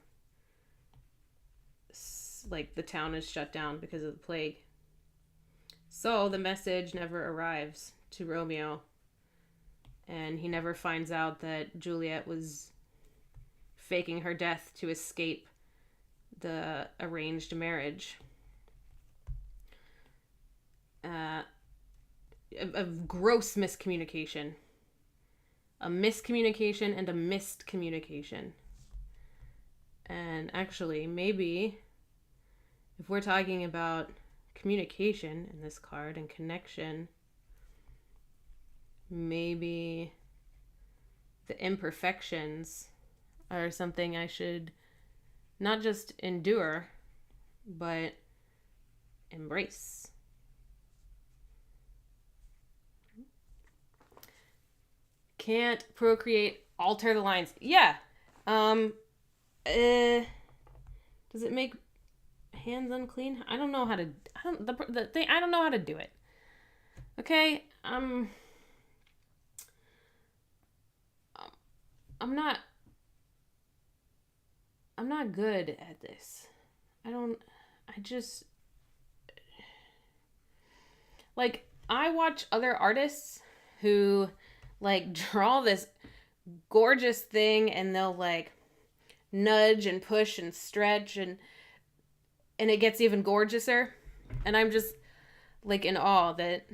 Like, the town is shut down because of the plague. So the message never arrives to Romeo. And he never finds out that Juliet was faking her death to escape the arranged marriage. A gross miscommunication. A miscommunication and a missed communication. And actually, maybe if we're talking about communication in this card and connection, maybe the imperfections are something I should not just endure, but embrace. Can't procreate, alter the lines. Yeah. Does it make hands unclean? I don't know how to. I don't know how to do it. Okay. I'm not good at this. I watch other artists who like draw this gorgeous thing and they'll like nudge and push and stretch and it gets even gorgeouser. And I'm just like in awe that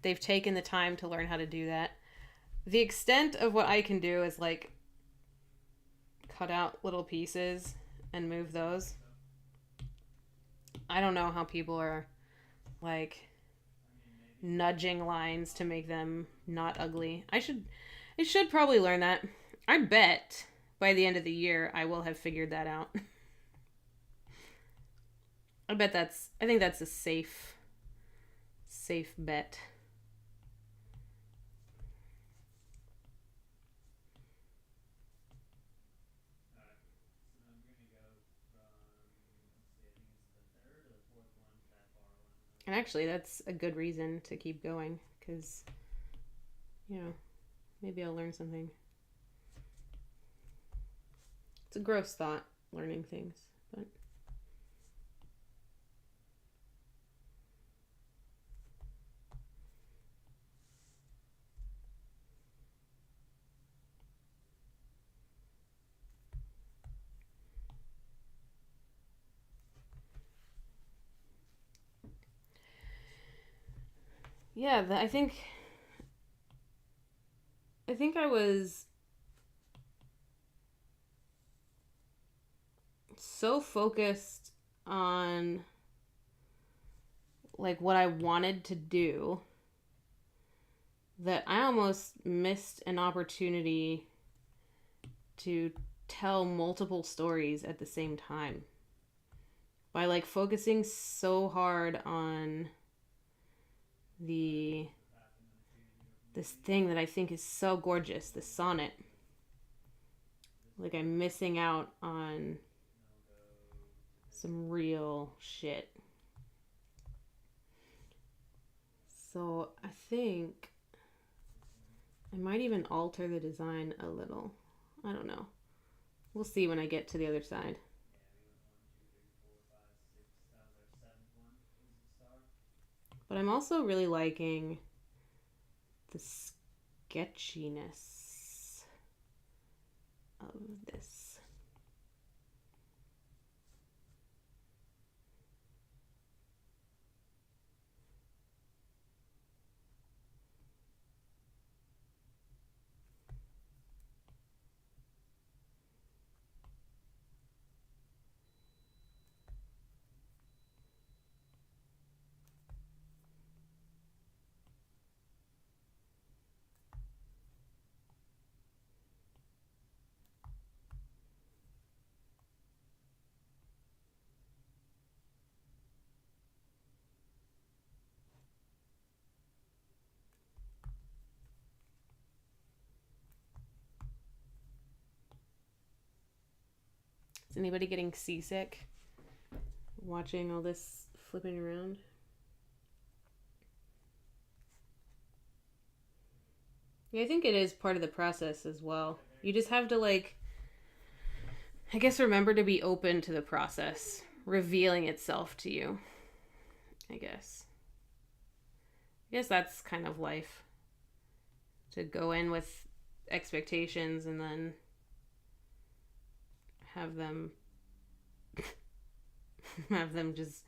they've taken the time to learn how to do that. The extent of what I can do is like cut out little pieces and move those. I don't know how people are like nudging lines to make them not ugly. I should probably learn that. I bet by the end of the year I will have figured that out. I think that's a safe bet. And actually, that's a good reason to keep going, because, maybe I'll learn something. It's a gross thought, learning things, but... Yeah, I think I was so focused on like what I wanted to do that I almost missed an opportunity to tell multiple stories at the same time by like focusing so hard on this thing that I think is so gorgeous, the sonnet. Like I'm missing out on some real shit. So I think I might even alter the design a little. I don't know. We'll see when I get to the other side. But I'm also really liking the sketchiness of this. Is anybody getting seasick watching all this flipping around? Yeah, I think it is part of the process as well. You just have to, like, I guess, remember to be open to the process revealing itself to you. I guess that's kind of life. To go in with expectations and then have them just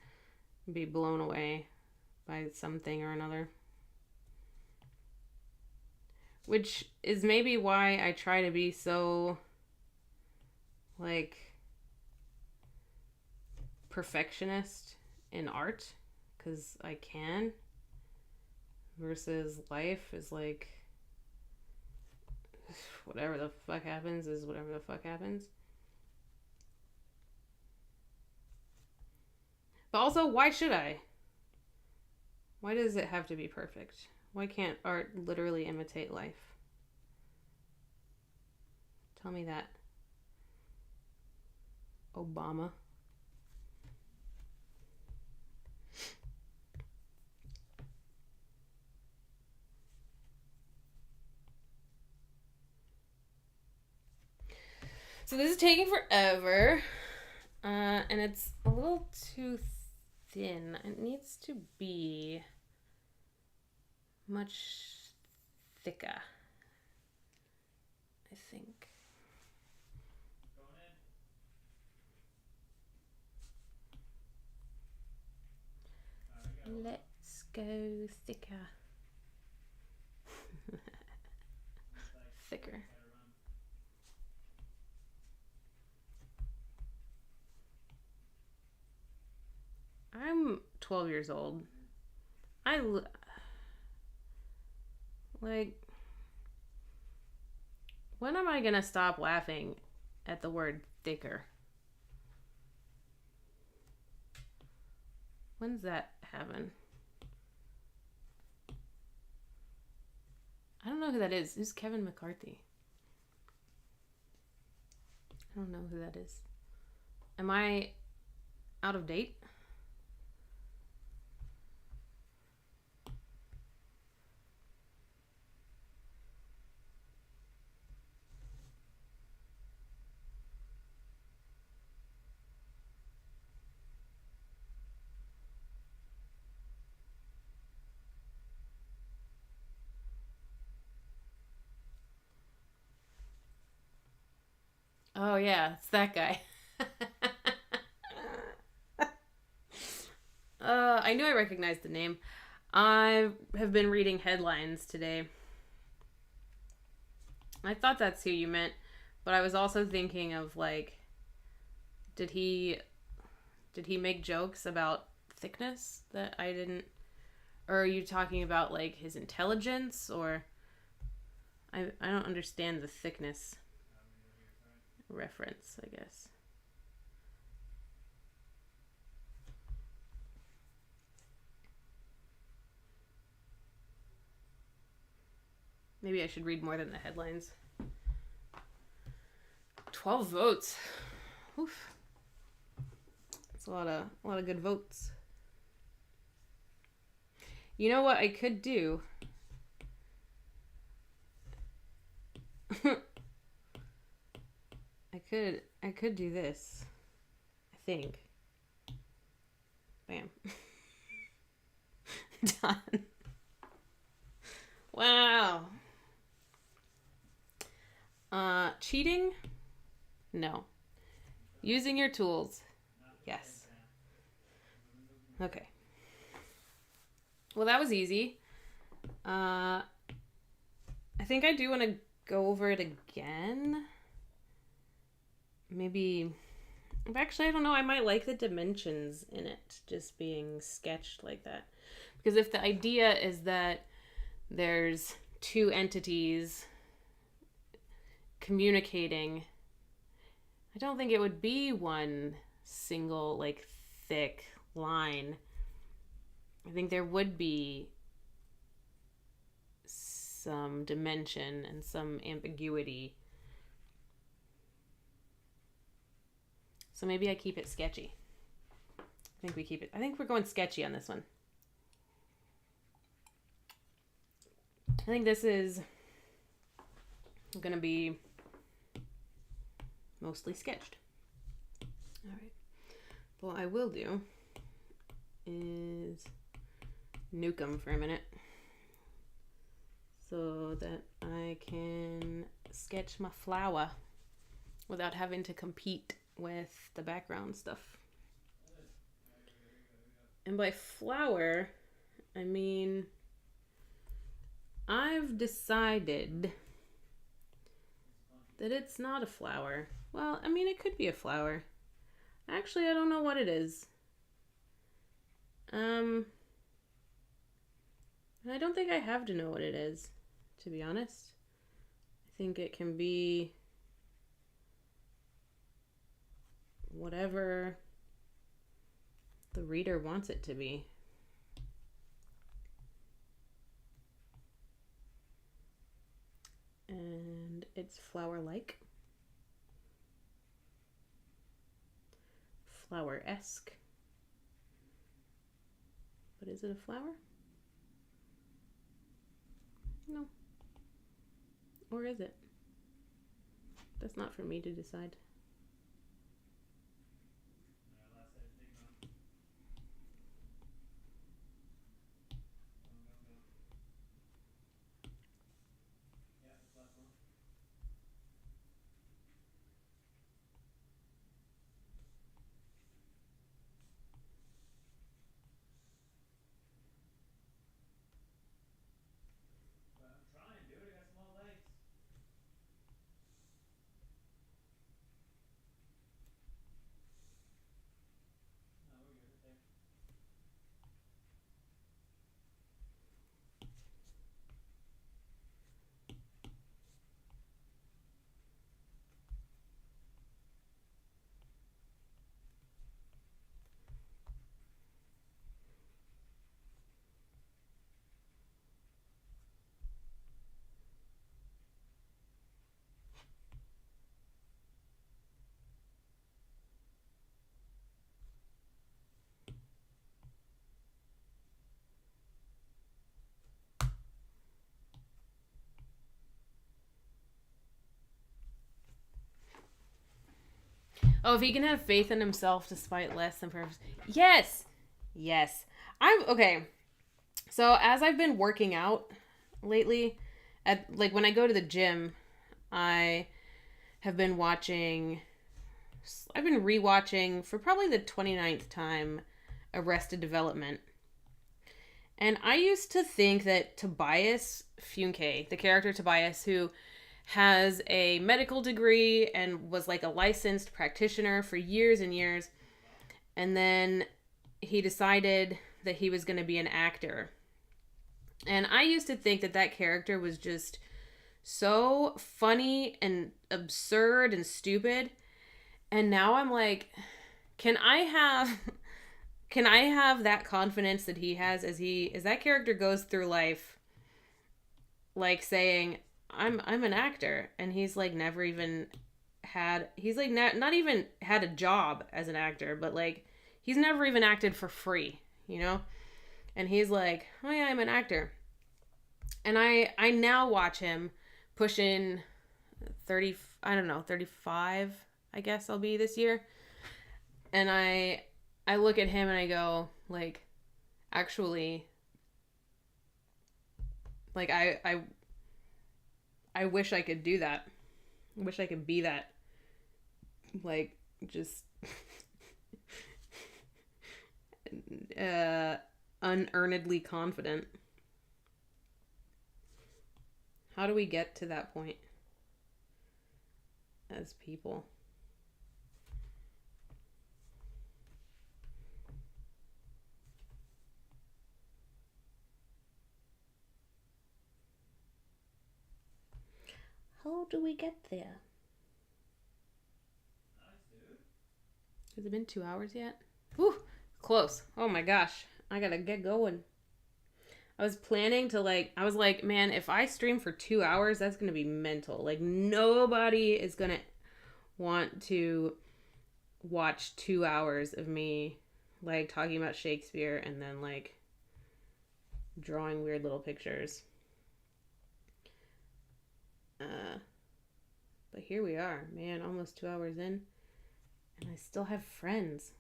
be blown away by something or another. Which is maybe why I try to be so, like, perfectionist in art, because I can, versus life is like, whatever the fuck happens is whatever the fuck happens. But also, why should I? Why does it have to be perfect? Why can't art literally imitate life? Tell me that, Obama. So this is taking forever, and it's a little too thin. It needs to be much thicker, I think. Let's go thicker. Thicker. I'm 12 years old. Like, when am I gonna stop laughing at the word thicker? When's that happen? I don't know who that is. Who's Kevin McCarthy? I don't know who that is. Am I out of date? Oh, yeah, it's that guy. I knew I recognized the name. I have been reading headlines today. I thought that's who you meant, but I was also thinking of, like, did he make jokes about thickness that I didn't, or are you talking about, like, his intelligence, or I don't understand the thickness reference, I guess. Maybe I should read more than the headlines. 12 votes. Oof. That's a lot of good votes. You know what I could do? I could do this. I think. Bam. Done. Wow. Cheating? No. Using your tools? Yes. Okay. Well, that was easy. I think I do want to go over it again. Maybe... Actually, I don't know. I might like the dimensions in it just being sketched like that. Because if the idea is that there's two entities communicating, I don't think it would be one single, like, thick line. I think there would be some dimension and some ambiguity. So maybe I keep it sketchy. I think we're going sketchy on this one. I think this is going to be mostly sketched. All right. What I will do is nuke them for a minute so that I can sketch my flower without having to compete with the background stuff. And by flower, I mean I've decided that it's not a flower. Well, I mean, it could be a flower. Actually, I don't know what it is. And I don't think I have to know what it is, to be honest. I think it can be whatever the reader wants it to be. And it's flower-like. Flower-esque. But is it a flower? No. Or is it? That's not for me to decide. Oh, if he can have faith in himself despite less than perfect. Yes! Yes. Okay. So as I've been working out lately, when I go to the gym, I've been rewatching for probably the 29th time Arrested Development. And I used to think that Tobias Funke, the character Tobias, who has a medical degree and was like a licensed practitioner for years and years, and then he decided that he was going to be an actor. And I used to think that character was just so funny and absurd and stupid. And now I'm like, can I have that confidence that he has as that character goes through life, like saying, I'm an actor, and he's like never even had, he's like not even had a job as an actor, but like he's never even acted for free, you know? And he's like, oh yeah, I'm an actor. And I now watch him pushing 30, I don't know, 35, I guess I'll be this year. And I look at him and I go, like, actually, like, I wish I could do that. I wish I could be that, like, just unearnedly confident. How do we get to that point as people? How do we get there? Has it been 2 hours yet? Whew, close. Oh my gosh. I gotta get going. I was planning to I was like, man, if I stream for 2 hours, that's gonna be mental. Like, nobody is gonna want to watch 2 hours of me like talking about Shakespeare and then like drawing weird little pictures. But here we are, man, almost 2 hours in, and I still have friends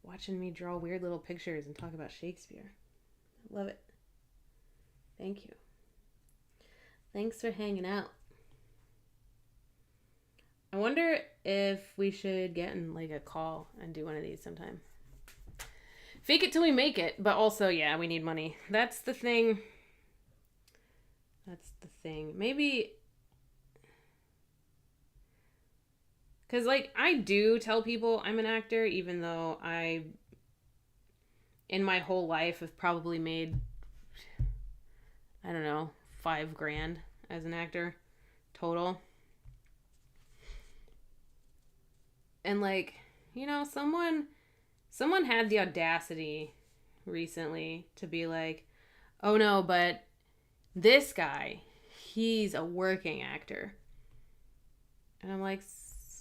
watching me draw weird little pictures and talk about Shakespeare. I love it. Thank you. Thanks for hanging out. I wonder if we should get in like a call and do one of these sometime. Fake it till we make it, but also, yeah, we need money. That's the thing. Maybe, because like I do tell people I'm an actor, even though I, in my whole life, have probably made, I don't know, $5,000 as an actor total. And like, you know, someone had the audacity recently to be like, oh no, but this guy, he's a working actor. And I'm like,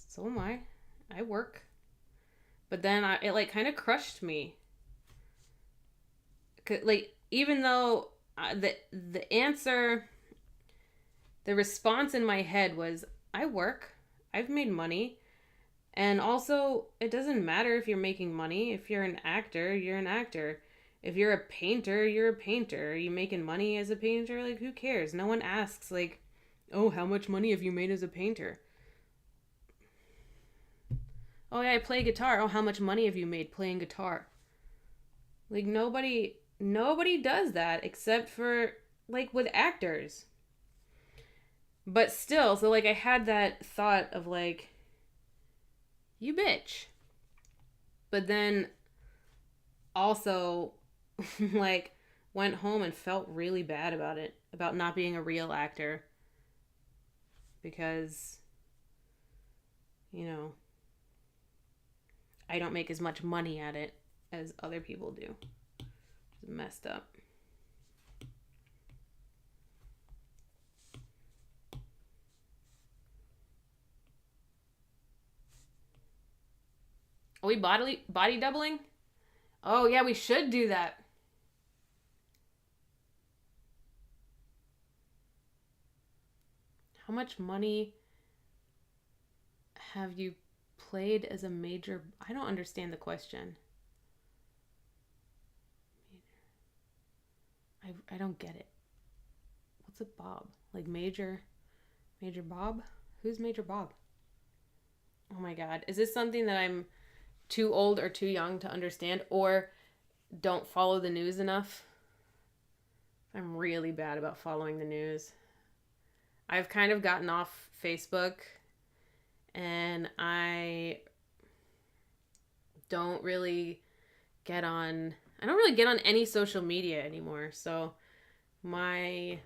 so am I. I work. But then it like kind of crushed me. Like, even though the answer, the response in my head was, I work. I've made money. And also, it doesn't matter if you're making money. If you're an actor, you're an actor. If you're a painter, you're a painter. Are you making money as a painter? Like, who cares? No one asks, like, oh, how much money have you made as a painter? Oh, yeah, I play guitar. Oh, how much money have you made playing guitar? Like, nobody does that except for, like, with actors. But still, so, like, I had that thought of, like, you bitch. But then also like went home and felt really bad about it, about not being a real actor, because, you know, I don't make as much money at it as other people do. It's messed up. Are we body doubling? Oh yeah, we should do that. How much money have you played as a major? I don't understand the question. I don't get it. What's a bob? Like Major Bob? Who's Major Bob? Oh my god. Is this something that I'm too old or too young to understand, or don't follow the news enough? I'm really bad about following the news. I've kind of gotten off Facebook, and I don't really get on any social media anymore. So my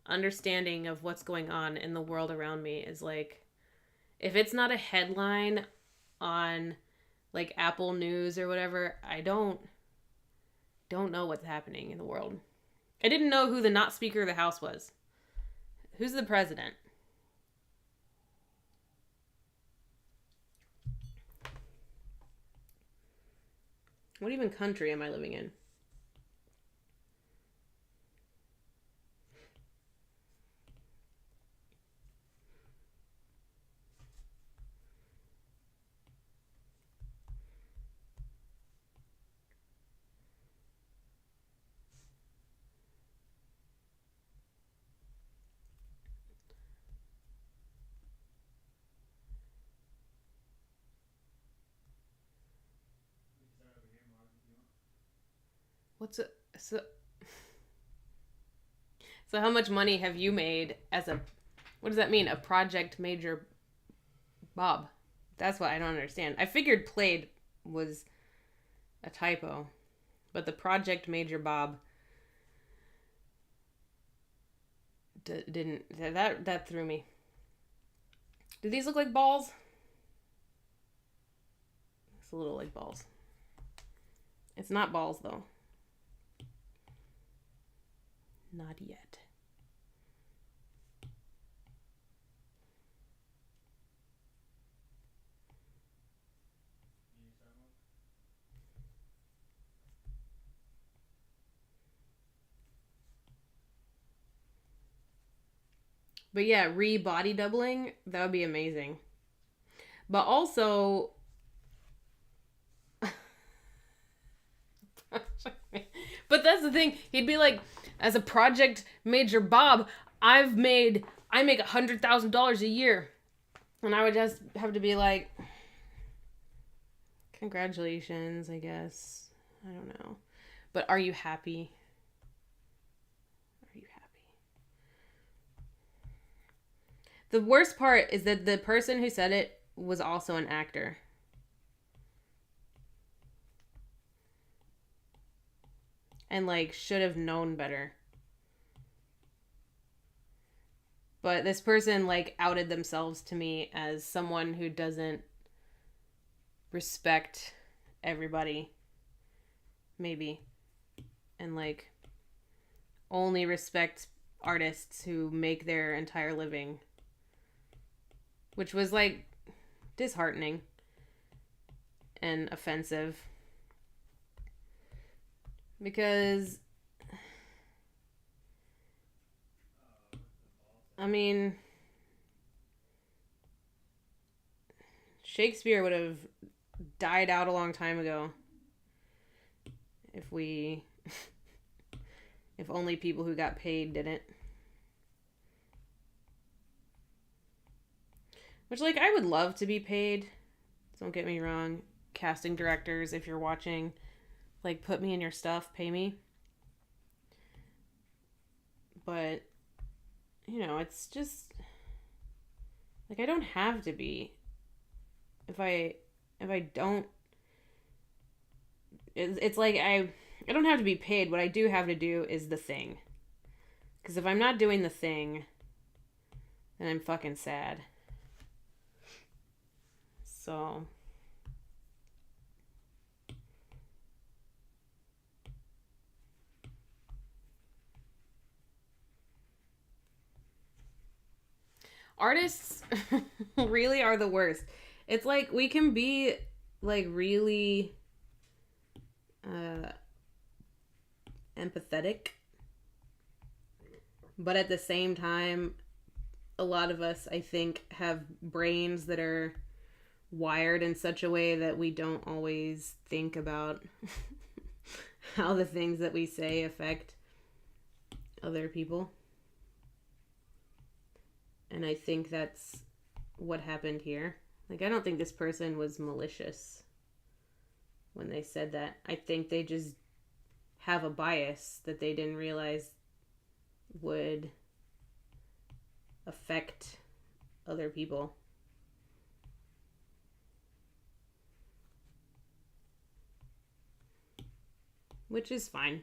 understanding of what's going on in the world around me is like, if it's not a headline on like Apple News or whatever, I don't know what's happening in the world. I didn't know who the not Speaker of the House was. Who's the president? What even country am I living in? So how much money have you made as a, what does that mean? A project major Bob? That's what I don't understand. I figured played was a typo, but the project major Bob didn't. That threw me. Do these look like balls? It's a little like balls. It's not balls though. Not yet. But yeah, re-body doubling, that would be amazing. But also, but that's the thing. He'd be like, as a project major Bob, I make $100,000 a year, and I would just have to be like, congratulations, I guess. I don't know, but are you happy? Are you happy? The worst part is that the person who said it was also an actor. And like should have known better. But this person like outed themselves to me as someone who doesn't respect everybody, maybe, and like only respect artists who make their entire living, which was like disheartening and offensive because I mean, Shakespeare would have died out a long time ago if we if only people who got paid didn't. Which, like, I would love to be paid. Don't get me wrong. Casting directors, if you're watching, like, put me in your stuff, pay me. But, you know, it's just like I don't have to be. If I don't, it's like I don't have to be paid. What I do have to do is the thing. Because if I'm not doing the thing, then I'm fucking sad. So artists really are the worst. It's like we can be like really empathetic, but at the same time, a lot of us, I think, have brains that are wired in such a way that we don't always think about how the things that we say affect other people. And I think that's what happened here. Like, I don't think this person was malicious when they said that. I think they just have a bias that they didn't realize would affect other people. Which is fine.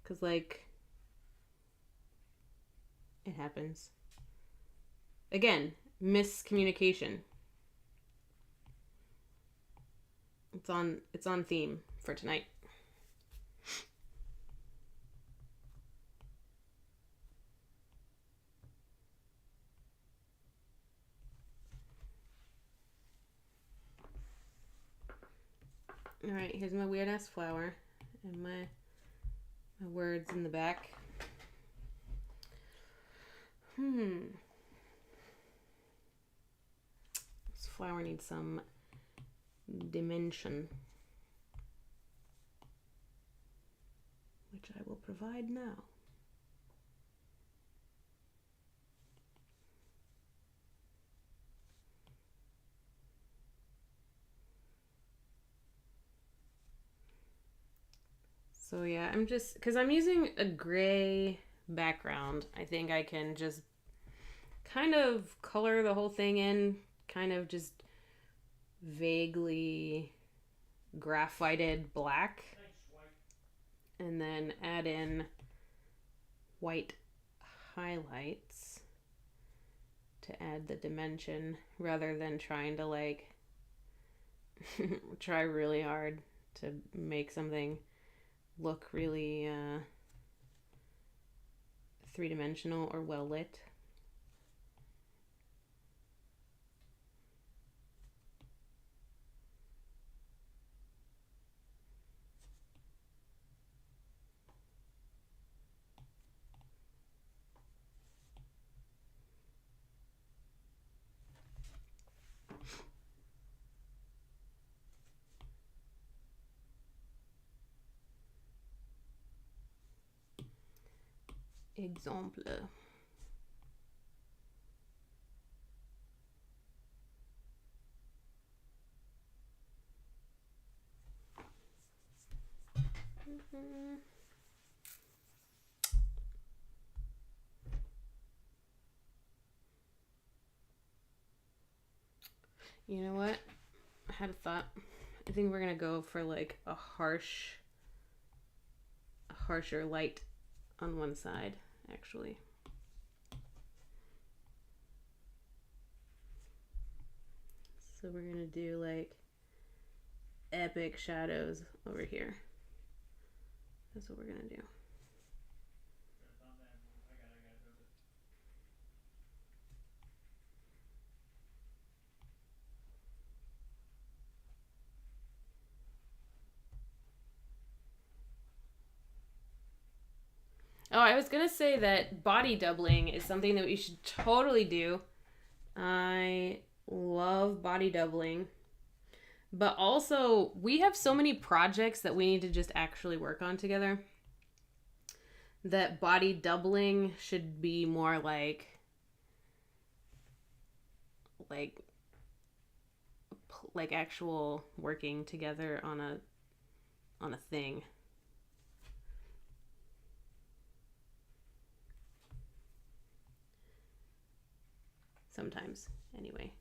Because, like, it happens. Again, miscommunication. It's on theme for tonight. All right, here's my weird ass flower and my words in the back. This flower needs some dimension, which I will provide now. So yeah, I'm just, because I'm using a gray background, I think I can just kind of color the whole thing in, kind of just vaguely graphited black. And then add in white highlights to add the dimension rather than trying to like try really hard to make something look really three-dimensional or well lit. Exemple. You know what? I had a thought. I think we're gonna go for like a harsher light on one side, actually. So we're gonna do like epic shadows over here. That's what we're gonna do. Oh, I was gonna say that body doubling is something that we should totally do. I love body doubling. But also, we have so many projects that we need to just actually work on together that body doubling should be more like actual working together on a thing. Sometimes, anyway.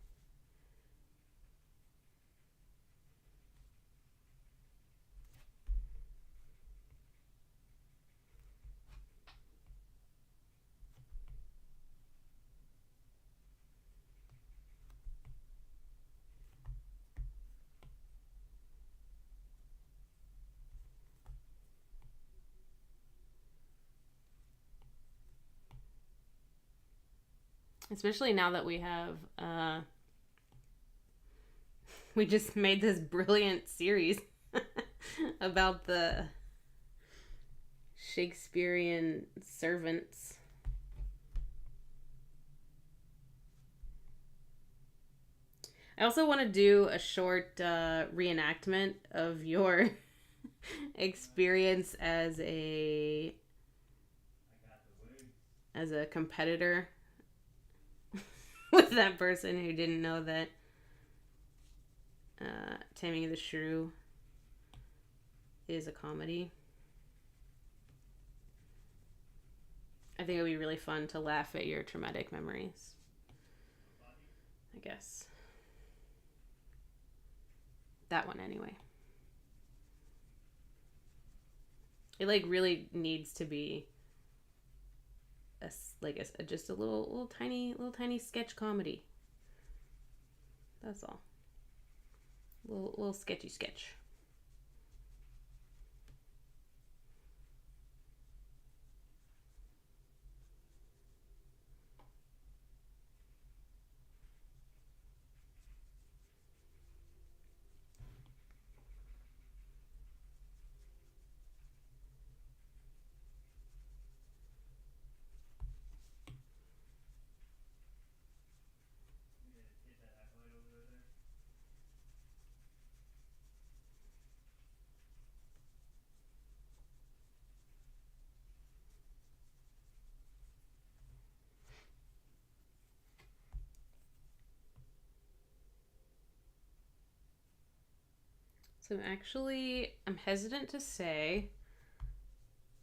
Especially now that we have we just made this brilliant series about the Shakespearean servants. I also want to do a short reenactment of your experience as a competitor with that person who didn't know that Taming of the Shrew is a comedy. I think it would be really fun to laugh at your traumatic memories. I guess. That one, anyway. It like really needs to be just a little tiny sketch comedy. That's all. Little sketchy sketch. So I'm hesitant to say,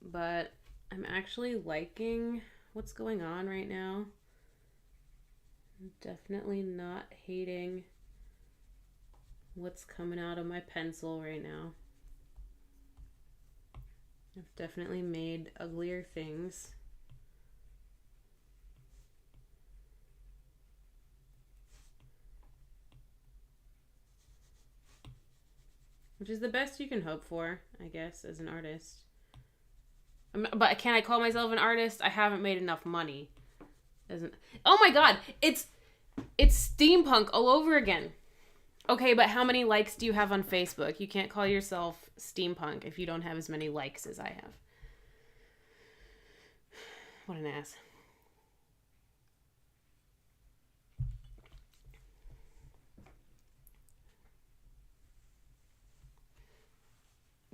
but I'm actually liking what's going on right now. I'm definitely not hating what's coming out of my pencil right now. I've definitely made uglier things. Which is the best you can hope for, I guess, as an artist. But can I call myself an artist? I haven't made enough money. Oh my god, it's steampunk all over again. Okay, but how many likes do you have on Facebook? You can't call yourself steampunk if you don't have as many likes as I have. What an ass.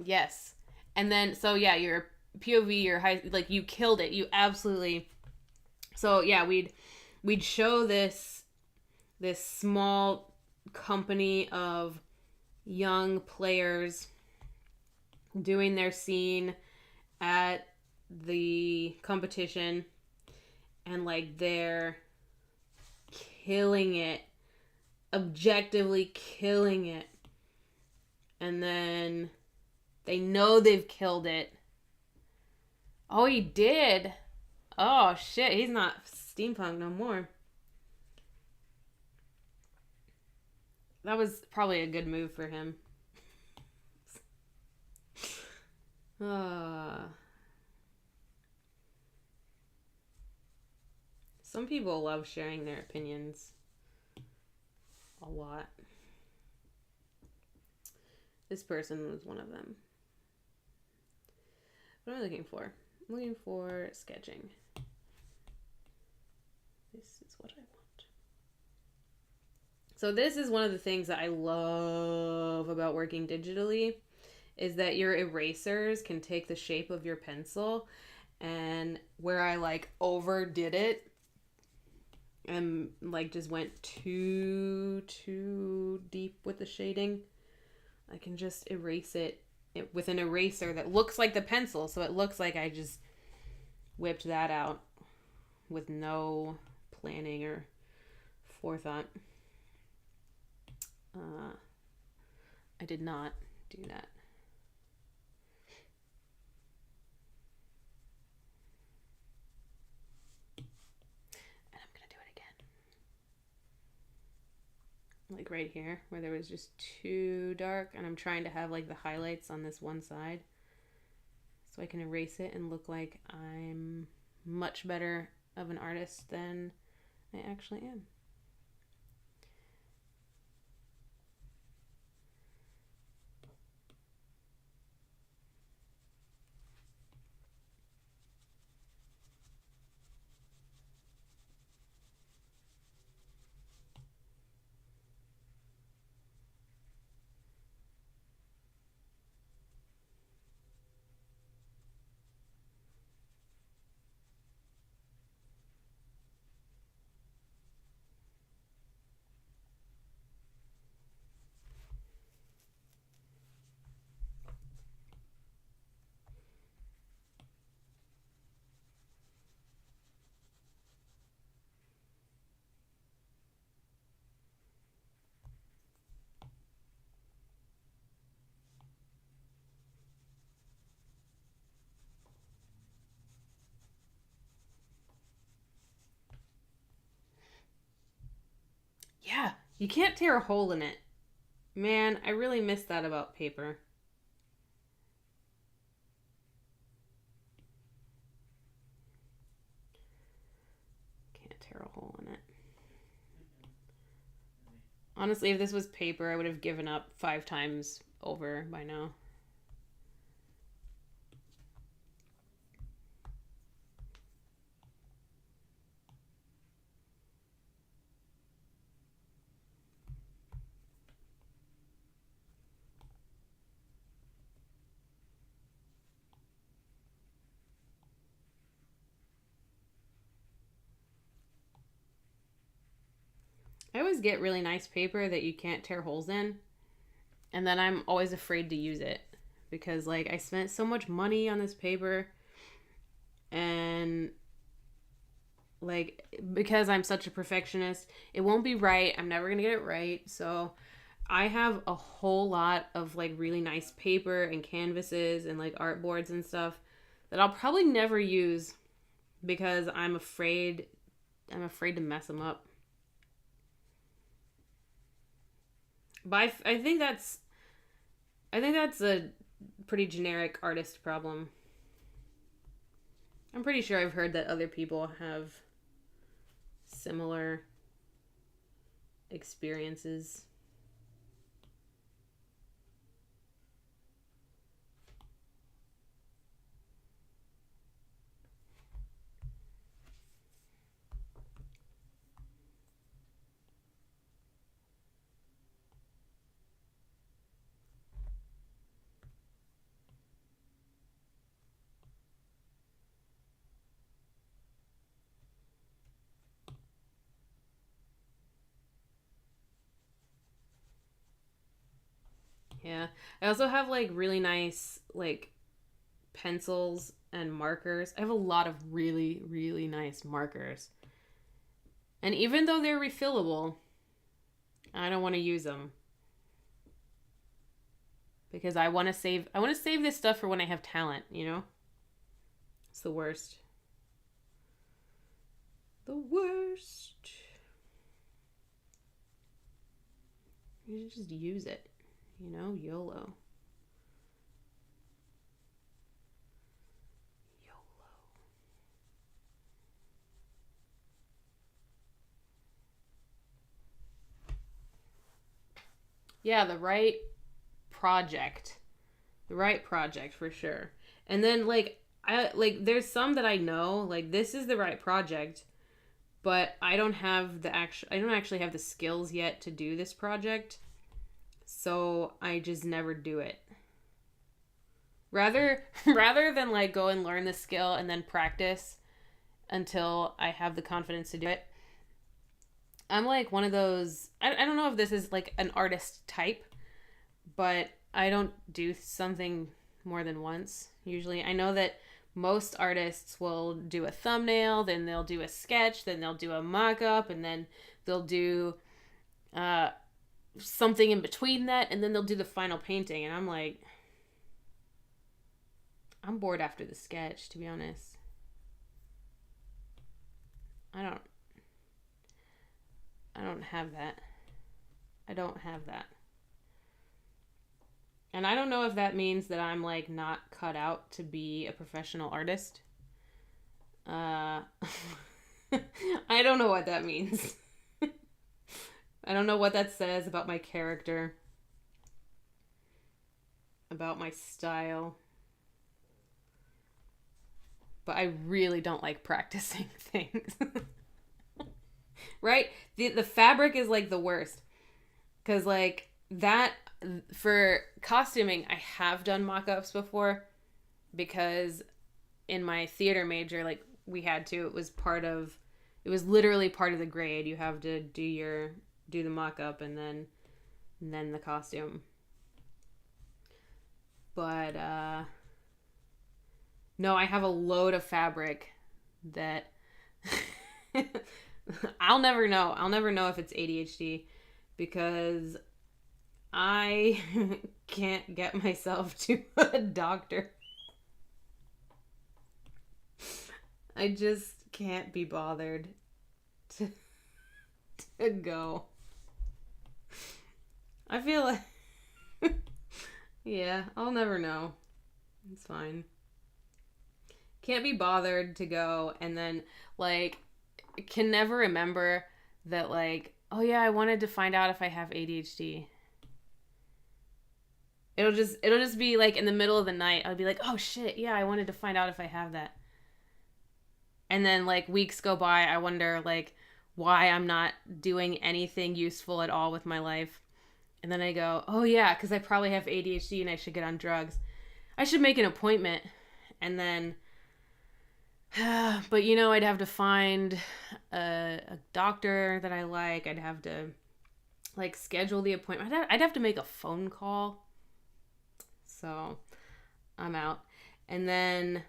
Yes. And then, so yeah, you're POV or high, like you killed it. You absolutely. So yeah, we'd show this small company of young players doing their scene at the competition, and like they're killing it, objectively killing it, and then they know they've killed it. Oh, he did. Oh shit, he's not steampunk no more. That was probably a good move for him. Some people love sharing their opinions a lot. This person was one of them. What am I looking for? I'm looking for sketching. This is what I want. So this is one of the things that I love about working digitally, is that your erasers can take the shape of your pencil, and where I like overdid it and like just went too deep with the shading, I can just erase it with an eraser that looks like the pencil, so it looks like I just whipped that out with no planning or forethought. I did not do that. And I'm gonna do it again. Like right here, where there was just too dark, and I'm trying to have like the highlights on this one side, so I can erase it and look like I'm much better of an artist than I actually am. Yeah, you can't tear a hole in it. Man, I really miss that about paper. Can't tear a hole in it. Honestly, if this was paper, I would have given up 5 times over by now. I always get really nice paper that you can't tear holes in, and then I'm always afraid to use it because like I spent so much money on this paper, and like because I'm such a perfectionist, it won't be right. I'm never going to get it right. So I have a whole lot of like really nice paper and canvases and like art boards and stuff that I'll probably never use because I'm afraid to mess them up. But I think that's a pretty generic artist problem. I'm pretty sure I've heard that other people have similar experiences. Yeah. I also have like really nice like pencils and markers. I have a lot of really, really nice markers. And even though they're refillable, I don't want to use them because I want to save this stuff for when I have talent, you know? It's the worst. The worst. You should just use it, you know? YOLO. Yeah, the right project. The right project for sure. And then there's some that I know, like this is the right project, but I don't actually have the skills yet to do this project. So I just never do it. Rather than like go and learn the skill and then practice until I have the confidence to do it. I'm like one of those I don't know if this is like an artist type, but I don't do something more than once. Usually, I know that most artists will do a thumbnail, then they'll do a sketch, then they'll do a mock-up, and then they'll do something in between that, and then they'll do the final painting. And I'm like, I'm bored after the sketch, to be honest. I don't have that. I don't have that. And I don't know if that means that I'm like not cut out to be a professional artist. I don't know what that means. I don't know what that says about my character, about my style. But I really don't like practicing things. Right? The fabric is like the worst. Cuz like that for costuming, I have done mock-ups before because in my theater major, like we had to, it was literally part of the grade. You have to do the mock-up and then the costume. But no, I have a load of fabric that I'll never know. I'll never know if it's ADHD because I can't get myself to a doctor. I just can't be bothered to go. I feel like yeah, I'll never know. It's fine. Can't be bothered to go and then like can never remember that like, oh yeah, I wanted to find out if I have ADHD. It'll just be like in the middle of the night. I'll be like, oh shit, yeah, I wanted to find out if I have that. And then like weeks go by, I wonder like why I'm not doing anything useful at all with my life. And then I go, oh yeah, because I probably have ADHD and I should get on drugs. I should make an appointment. And then, but you know, I'd have to find a doctor that I like. I'd have to like schedule the appointment. I'd have to make a phone call. So I'm out. And then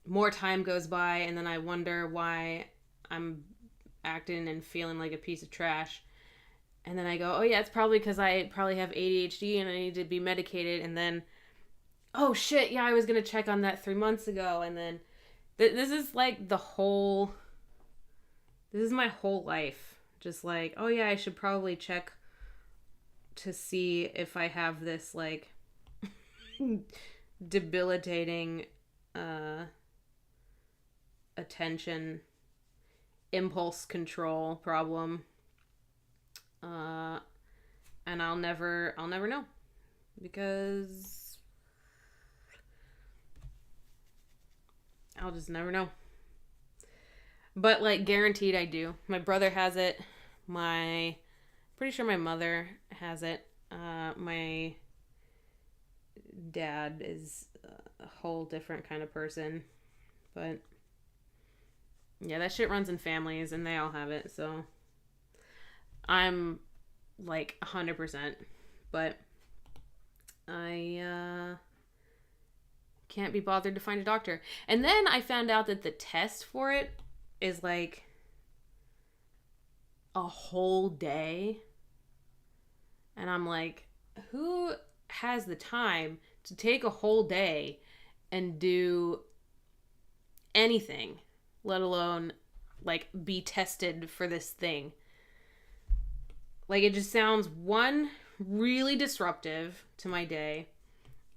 more time goes by and then I wonder why I'm acting and feeling like a piece of trash. And then I go, oh yeah, it's probably because I probably have ADHD and I need to be medicated. And then, oh shit, yeah, I was going to check on that 3 months ago. And then this is like this is my whole life. Just like, oh yeah, I should probably check to see if I have this like debilitating attention impulse control problem. And I'll never know because I'll just never know. But like guaranteed I do. My brother has it. Pretty sure my mother has it. My dad is a whole different kind of person. But yeah, that shit runs in families and they all have it. So I'm like 100%. But I can't be bothered to find a doctor. And then I found out that the test for it is like a whole day. And I'm like, who has the time to take a whole day and do anything, let alone like be tested for this thing? Like, it just sounds, one, really disruptive to my day,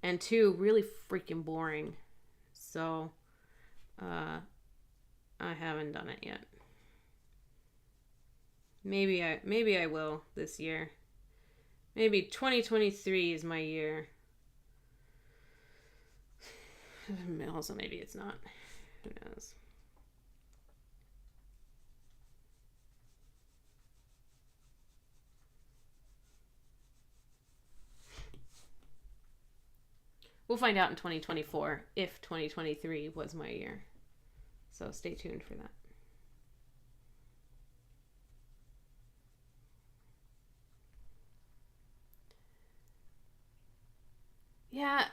and two, really freaking boring. So I haven't done it yet. Maybe I will this year. Maybe 2023 is my year. Also, maybe it's not. Who knows? We'll find out in 2024 if 2023 was my year. So stay tuned for that. Yeah,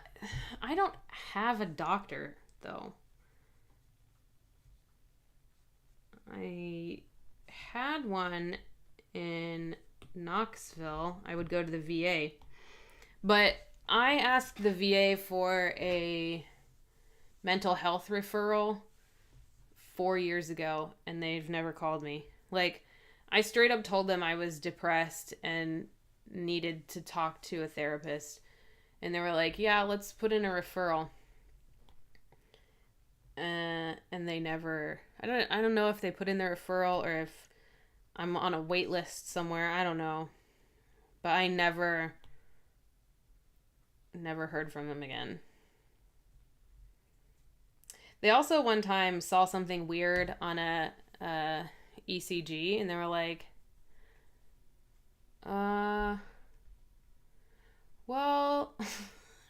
I don't have a doctor, though. I had one in Knoxville. I would go to the VA. But I asked the VA for a mental health referral 4 years ago, and they've never called me. Like, I straight up told them I was depressed and needed to talk to a therapist. And they were like, yeah, let's put in a referral. And they never, I don't know if they put in the referral or if I'm on a wait list somewhere. I don't know. But I never heard from them again. They also one time saw something weird on a ECG, and they were like, well,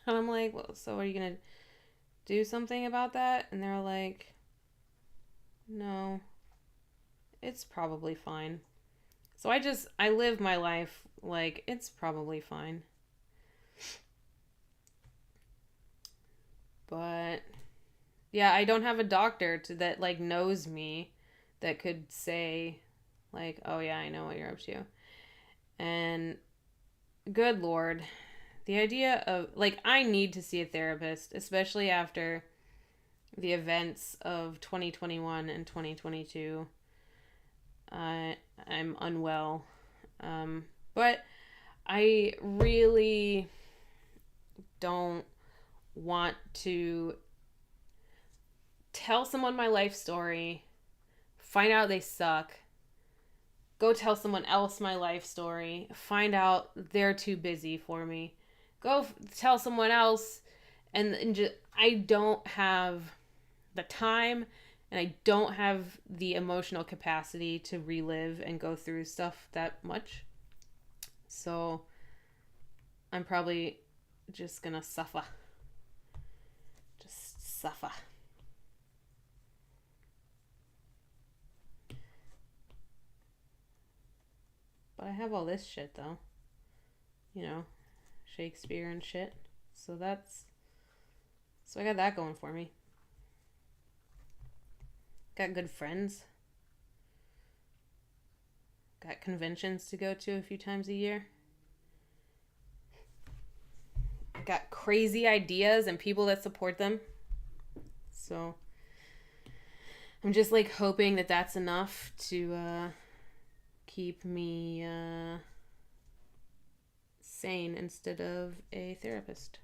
and I'm like, well, so are you gonna do something about that? And they're like, no, it's probably fine. So I live my life like it's probably fine. But yeah, I don't have a doctor that like knows me that could say like, oh yeah, I know what you're up to. And good Lord, the idea of like, I need to see a therapist, especially after the events of 2021 and 2022. I'm unwell. But I really don't want to tell someone my life story, find out they suck, go tell someone else my life story, find out they're too busy for me, go tell someone else, and just, I don't have the time and I don't have the emotional capacity to relive and go through stuff that much. So I'm probably just gonna suffer. Just suffer. But I have all this shit though. You know, Shakespeare and shit. So I got that going for me. Got good friends. Got conventions to go to a few times a year. Got crazy ideas and people that support them. So I'm just like hoping that that's enough to keep me sane instead of a therapist.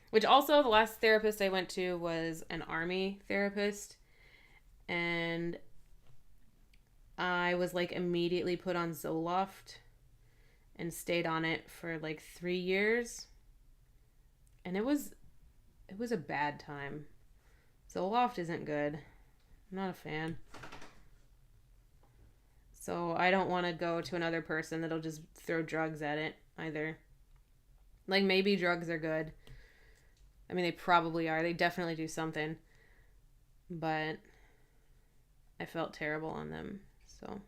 Which also, the last therapist I went to was an army therapist. And I was like immediately put on Zoloft and stayed on it for like 3 years. And it was a bad time. Zoloft isn't good. I'm not a fan. So I don't want to go to another person that'll just throw drugs at it either. Like, maybe drugs are good. I mean, they probably are. They definitely do something. But I felt terrible on them. So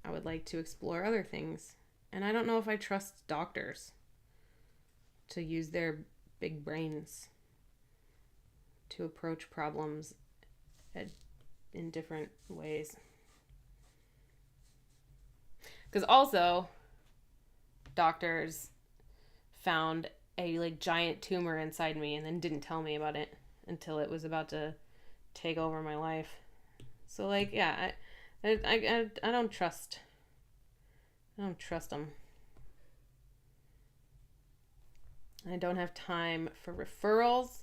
I would like to explore other things. And I don't know if I trust doctors. to use their big brains to approach problems in different ways. Because also, doctors found a like giant tumor inside me and then didn't tell me about it until it was about to take over my life. So like, yeah, I don't trust. I don't trust them. I don't have time for referrals,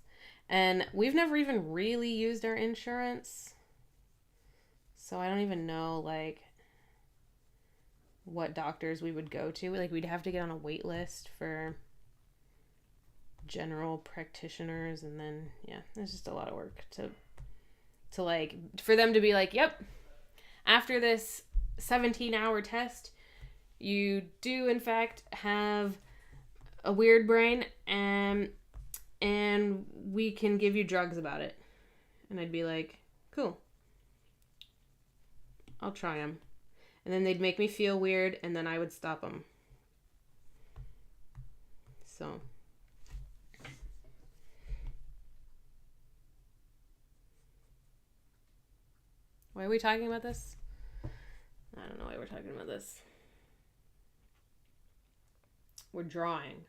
and we've never even really used our insurance, so I don't even know like what doctors we would go to. Like, we'd have to get on a wait list for general practitioners, and then yeah, it's just a lot of work to like, for them to be like, yep, after this 17-hour test you do in fact have a weird brain, and we can give you drugs about it. And I'd be like, cool, I'll try them. And then they'd make me feel weird, and then I would stop them. So why are we talking about this? I don't know why we're talking about this. We're drawing.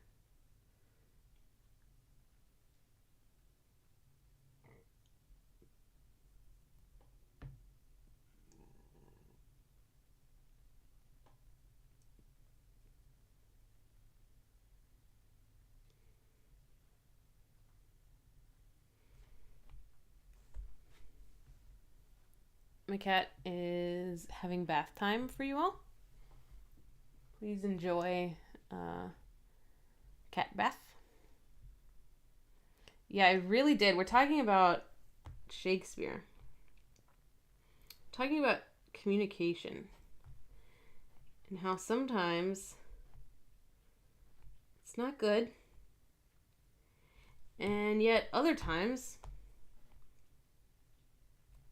My cat is having bath time for you all. Please enjoy cat bath. Yeah, I really did. We're talking about Shakespeare. Talking about communication and how sometimes it's not good, and yet other times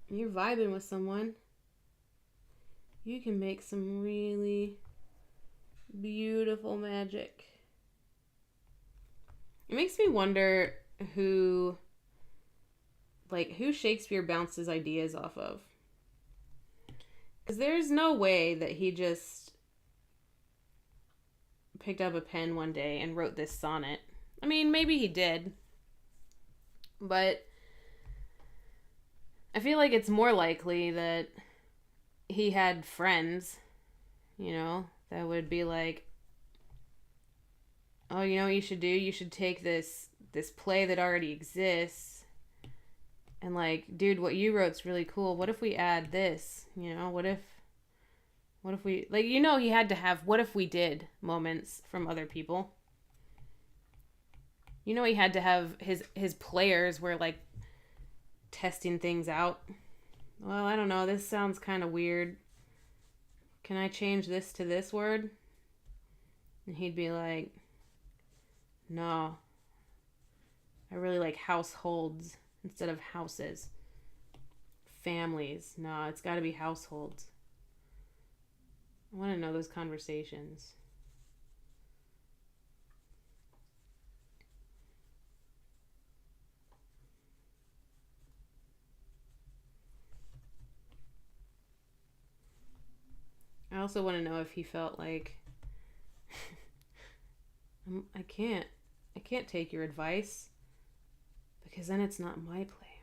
you're vibing with someone, you can make some really beautiful magic. It makes me wonder who Shakespeare bounced his ideas off of. Because there's no way that he just picked up a pen one day and wrote this sonnet. I mean, maybe he did, but I feel like it's more likely that he had friends, that would be like, oh, you know what you should do? You should take this play that already exists and like, dude, what you wrote's really cool. What if we add this? What if we, like, he had to have what if we did moments from other people. He had to have his players were like testing things out. Well, I don't know, this sounds kind of weird. Can I change this to this word? And he'd be like, no, I really like households instead of houses. Families. No, it's got to be households. I want to know those conversations. I also want to know if he felt like I can't take your advice because then it's not my play.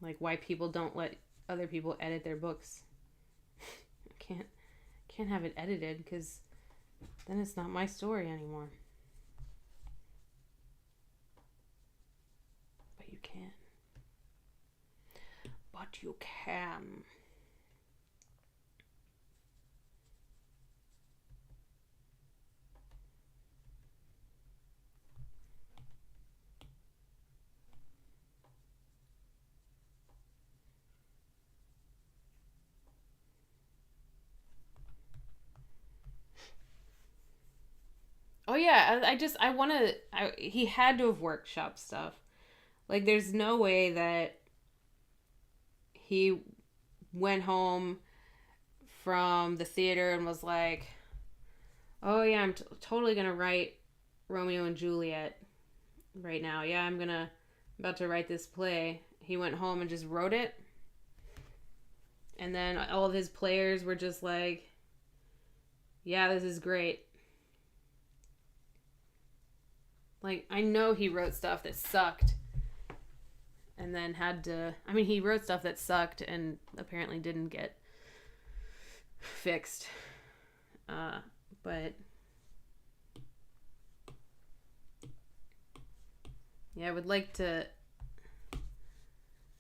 Like, why people don't let other people edit their books. I can't have it edited because then it's not my story anymore. But you can. But you can. Oh yeah, I want to. He had to have workshop stuff. Like, there's no way that he went home from the theater and was like, Oh yeah, I'm totally gonna write Romeo and Juliet right now. Yeah, about to write this play. He went home and just wrote it, and then all of his players were just like, "Yeah, this is great." Like, I know he wrote stuff that sucked, and then had to. I mean, he wrote stuff that sucked and apparently didn't get fixed. But yeah, I would like to. I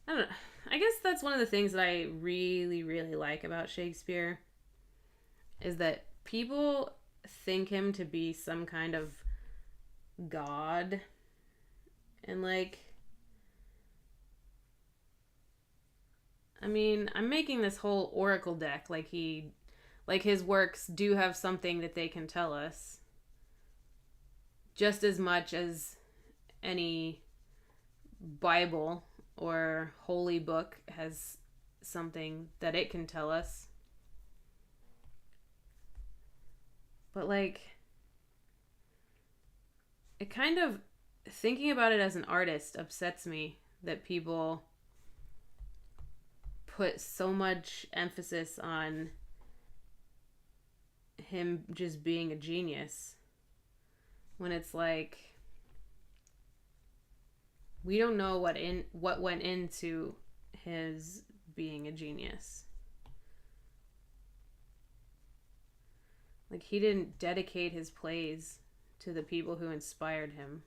don't know. I guess that's one of the things that I really, really like about Shakespeare is that people think him to be some kind of god. And like, I mean, I'm making this whole oracle deck like his works do have something that they can tell us just as much as any Bible or holy book has something that it can tell us. But like, it kind of, thinking about it as an artist upsets me that people put so much emphasis on him just being a genius when it's like, we don't know what went into his being a genius. Like, he didn't dedicate his plays to the people who inspired him.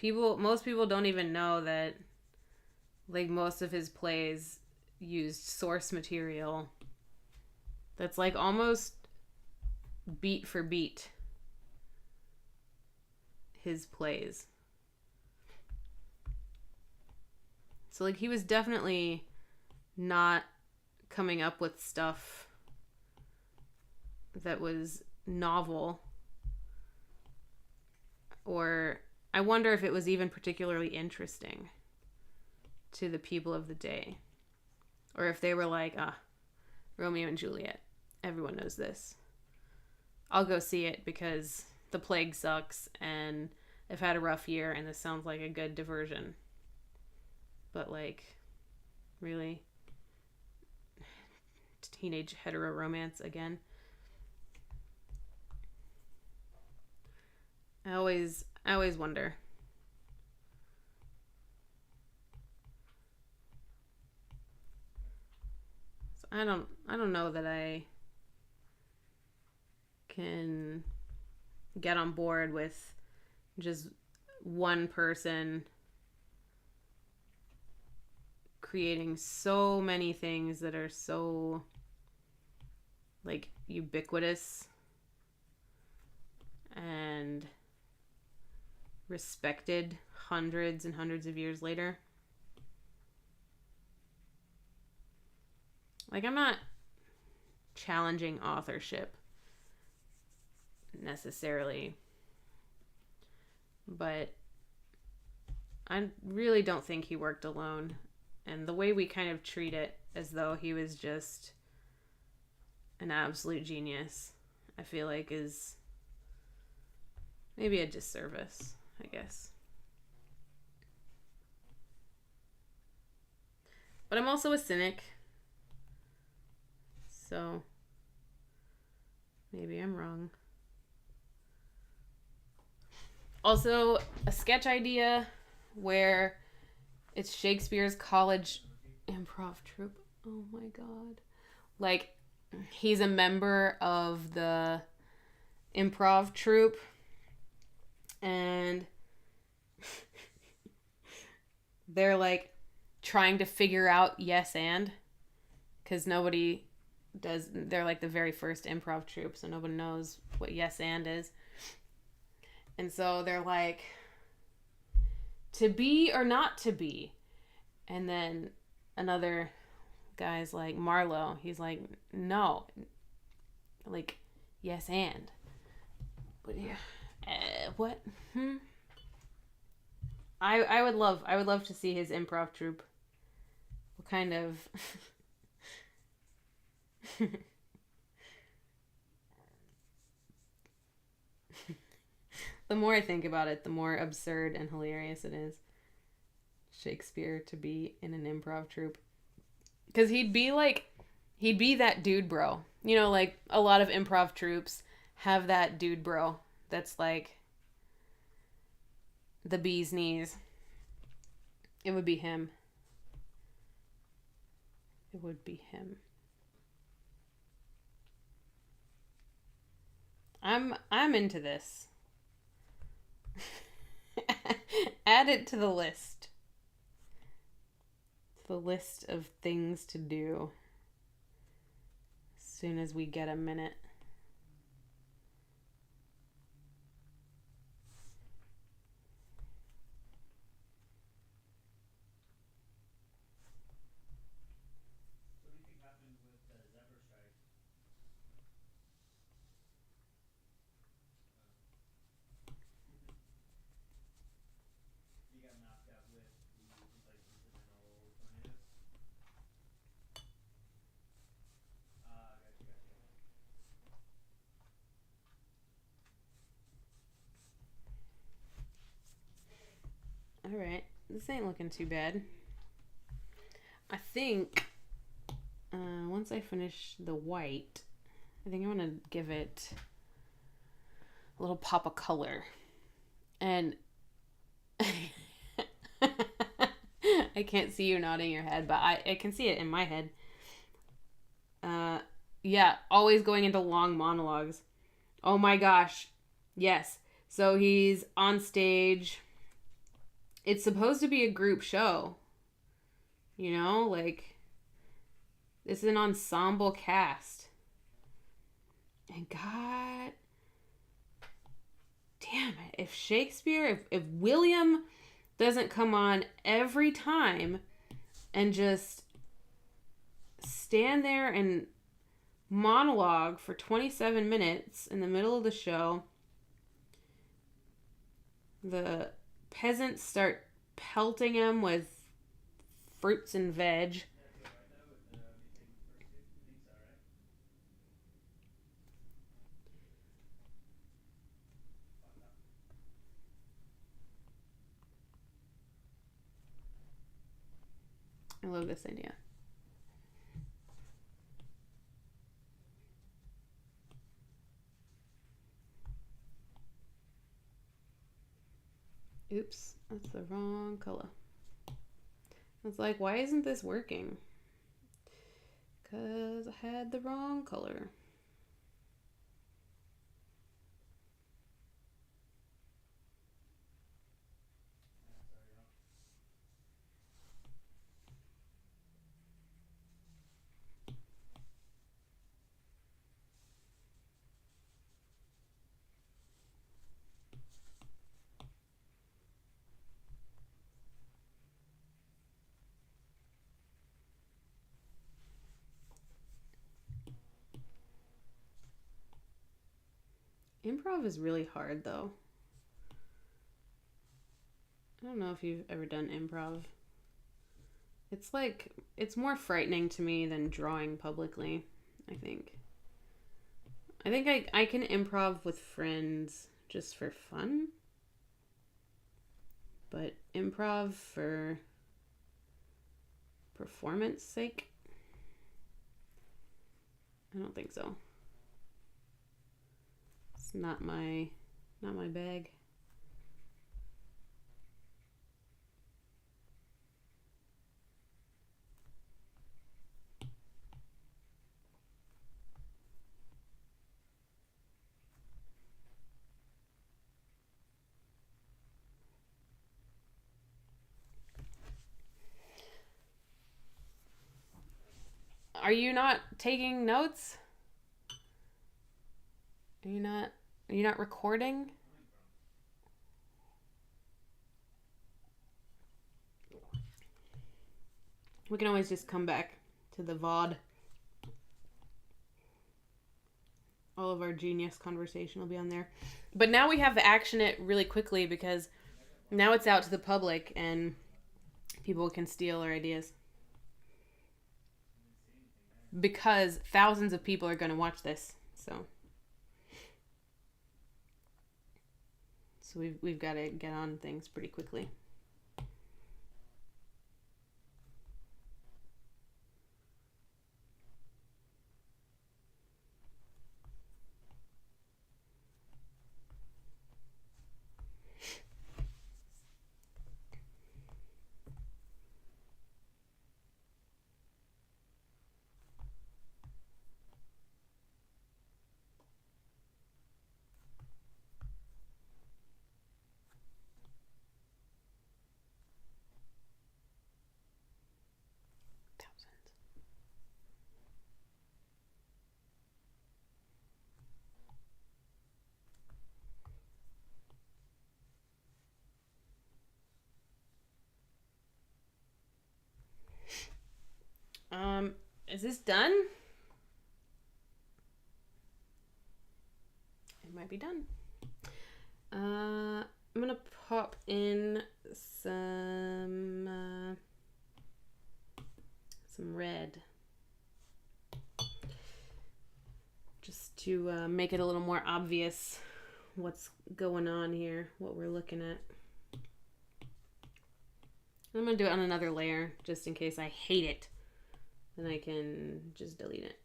Most people don't even know that, like, most of his plays used source material that's like almost beat for beat his plays. So like, he was definitely not coming up with stuff that was novel, or I wonder if it was even particularly interesting to the people of the day, or if they were like, Romeo and Juliet, everyone knows this, I'll go see it because the plague sucks and I've had a rough year and this sounds like a good diversion. But like, really? Teenage hetero romance again? I always wonder. So I don't know that I can get on board with just one person creating so many things that are so like ubiquitous and respected hundreds and hundreds of years later. Like, I'm not challenging authorship necessarily, but I really don't think he worked alone. And the way we kind of treat it as though he was just an absolute genius, I feel like is maybe a disservice, I guess. But I'm also a cynic, so maybe I'm wrong. Also, a sketch idea where it's Shakespeare's college improv troupe. Oh my god. Like, he's a member of the improv troupe, and they're like trying to figure out yes and, because nobody does. They're like the very first improv troupe, so nobody knows what yes and is. And so they're like, to be or not to be. And then another guy's like, Marlowe, he's like, no, like, yes and. But yeah, what? I would love to see his improv troupe. What kind of The more I think about it, the more absurd and hilarious it is. Shakespeare to be in an improv troupe. Because he'd be that dude bro. You know, like a lot of improv troupes have that dude bro that's like the bee's knees. It would be him. It would be him. I'm into this. Add it to the list. The list of things to do as soon as we get a minute. What do you think happened with the zebra strike? He got knocked out with the incidental tornadoes. Gotcha. All right, this ain't looking too bad. I think once I finish the white, I think I'm gonna give it a little pop of color. And I can't see you nodding your head, but I can see it in my head. Yeah, always going into long monologues. Oh my gosh. Yes. So he's on stage. It's supposed to be a group show. You know, like it's an ensemble cast. And God damn it. If Shakespeare, if William doesn't come on every time and just stand there and monologue for 27 minutes in the middle of the show, the peasants start pelting him with fruits and veg. I love this idea. Oops, that's the wrong color. It's like, why isn't this working? Because I had the wrong color. Improv is really hard, though. I don't know if you've ever done improv. It's like, it's more frightening to me than drawing publicly, I think. I can improv with friends just for fun. But improv for performance sake, I don't think so. It's not my bag. Are you not taking notes? Are you not recording? We can always just come back to the VOD. All of our genius conversation will be on there. But now we have to action it really quickly because now it's out to the public and people can steal our ideas. because thousands of people are going to watch this. So we've got to get on things pretty quickly. Is this done? It might be done. I'm gonna pop in some red, just to make it a little more obvious what's going on here, what we're looking at. I'm gonna do it on another layer just in case I hate it. Then I can just delete it.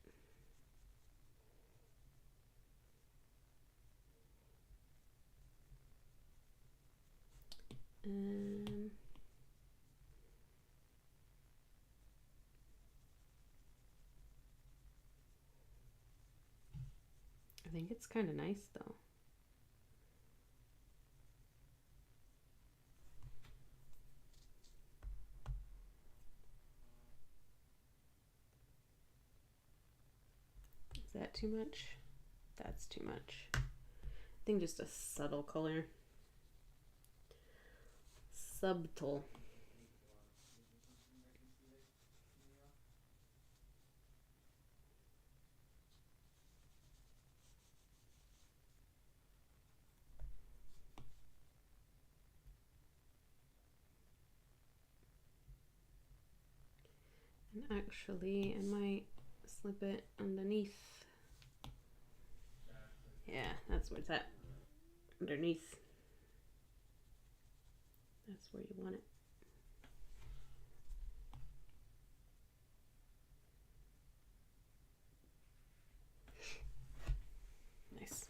I think it's kind of nice though. Is that too much? That's too much. I think just a subtle color. Subtle. And actually, I might slip it underneath. Yeah, that's where it's at. Underneath. That's where you want it. Nice.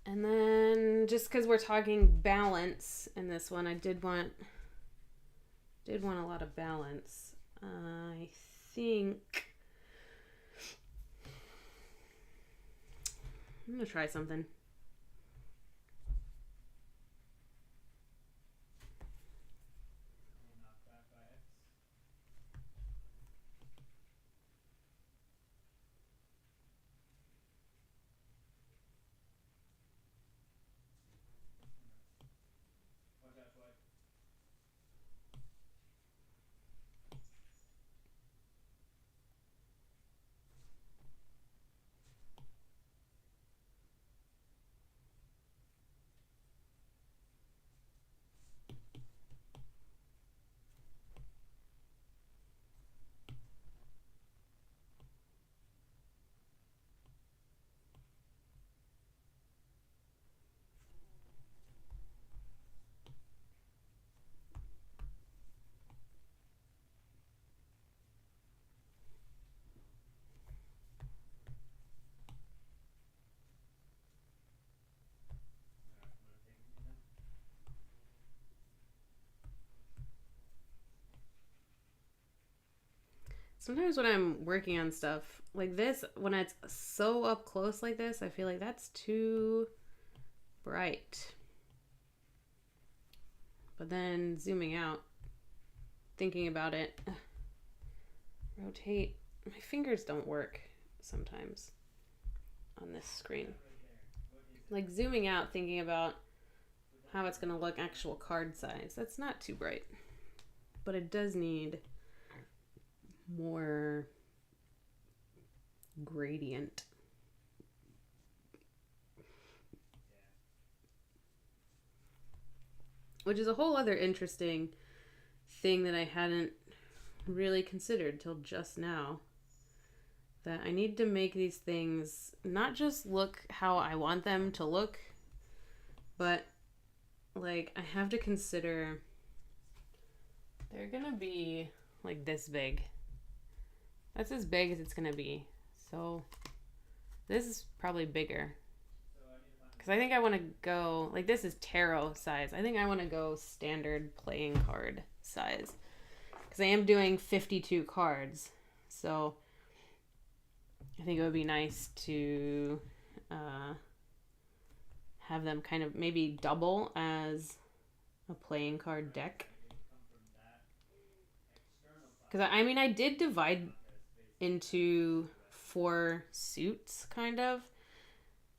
And then, just because we're talking balance in this one, I did want a lot of balance. I think I'm gonna try something. Sometimes when I'm working on stuff like this, when it's so up close like this, I feel like that's too bright. But then zooming out, thinking about it, rotate. My fingers don't work sometimes on this screen. Like zooming out, thinking about how it's going to look actual card size. That's not too bright. But it does need more gradient. Which is a whole other interesting thing that I hadn't really considered till just now that I need to make these things not just look how I want them to look, but like I have to consider they're gonna be like this big. That's as big as it's gonna be. So this is probably bigger. Because I think I want to go, like this is tarot size. I think I want to go standard playing card size. Because I am doing 52 cards. So I think it would be nice to have them kind of maybe double as a playing card deck. Because I mean, I did divide into 4 suits, kind of,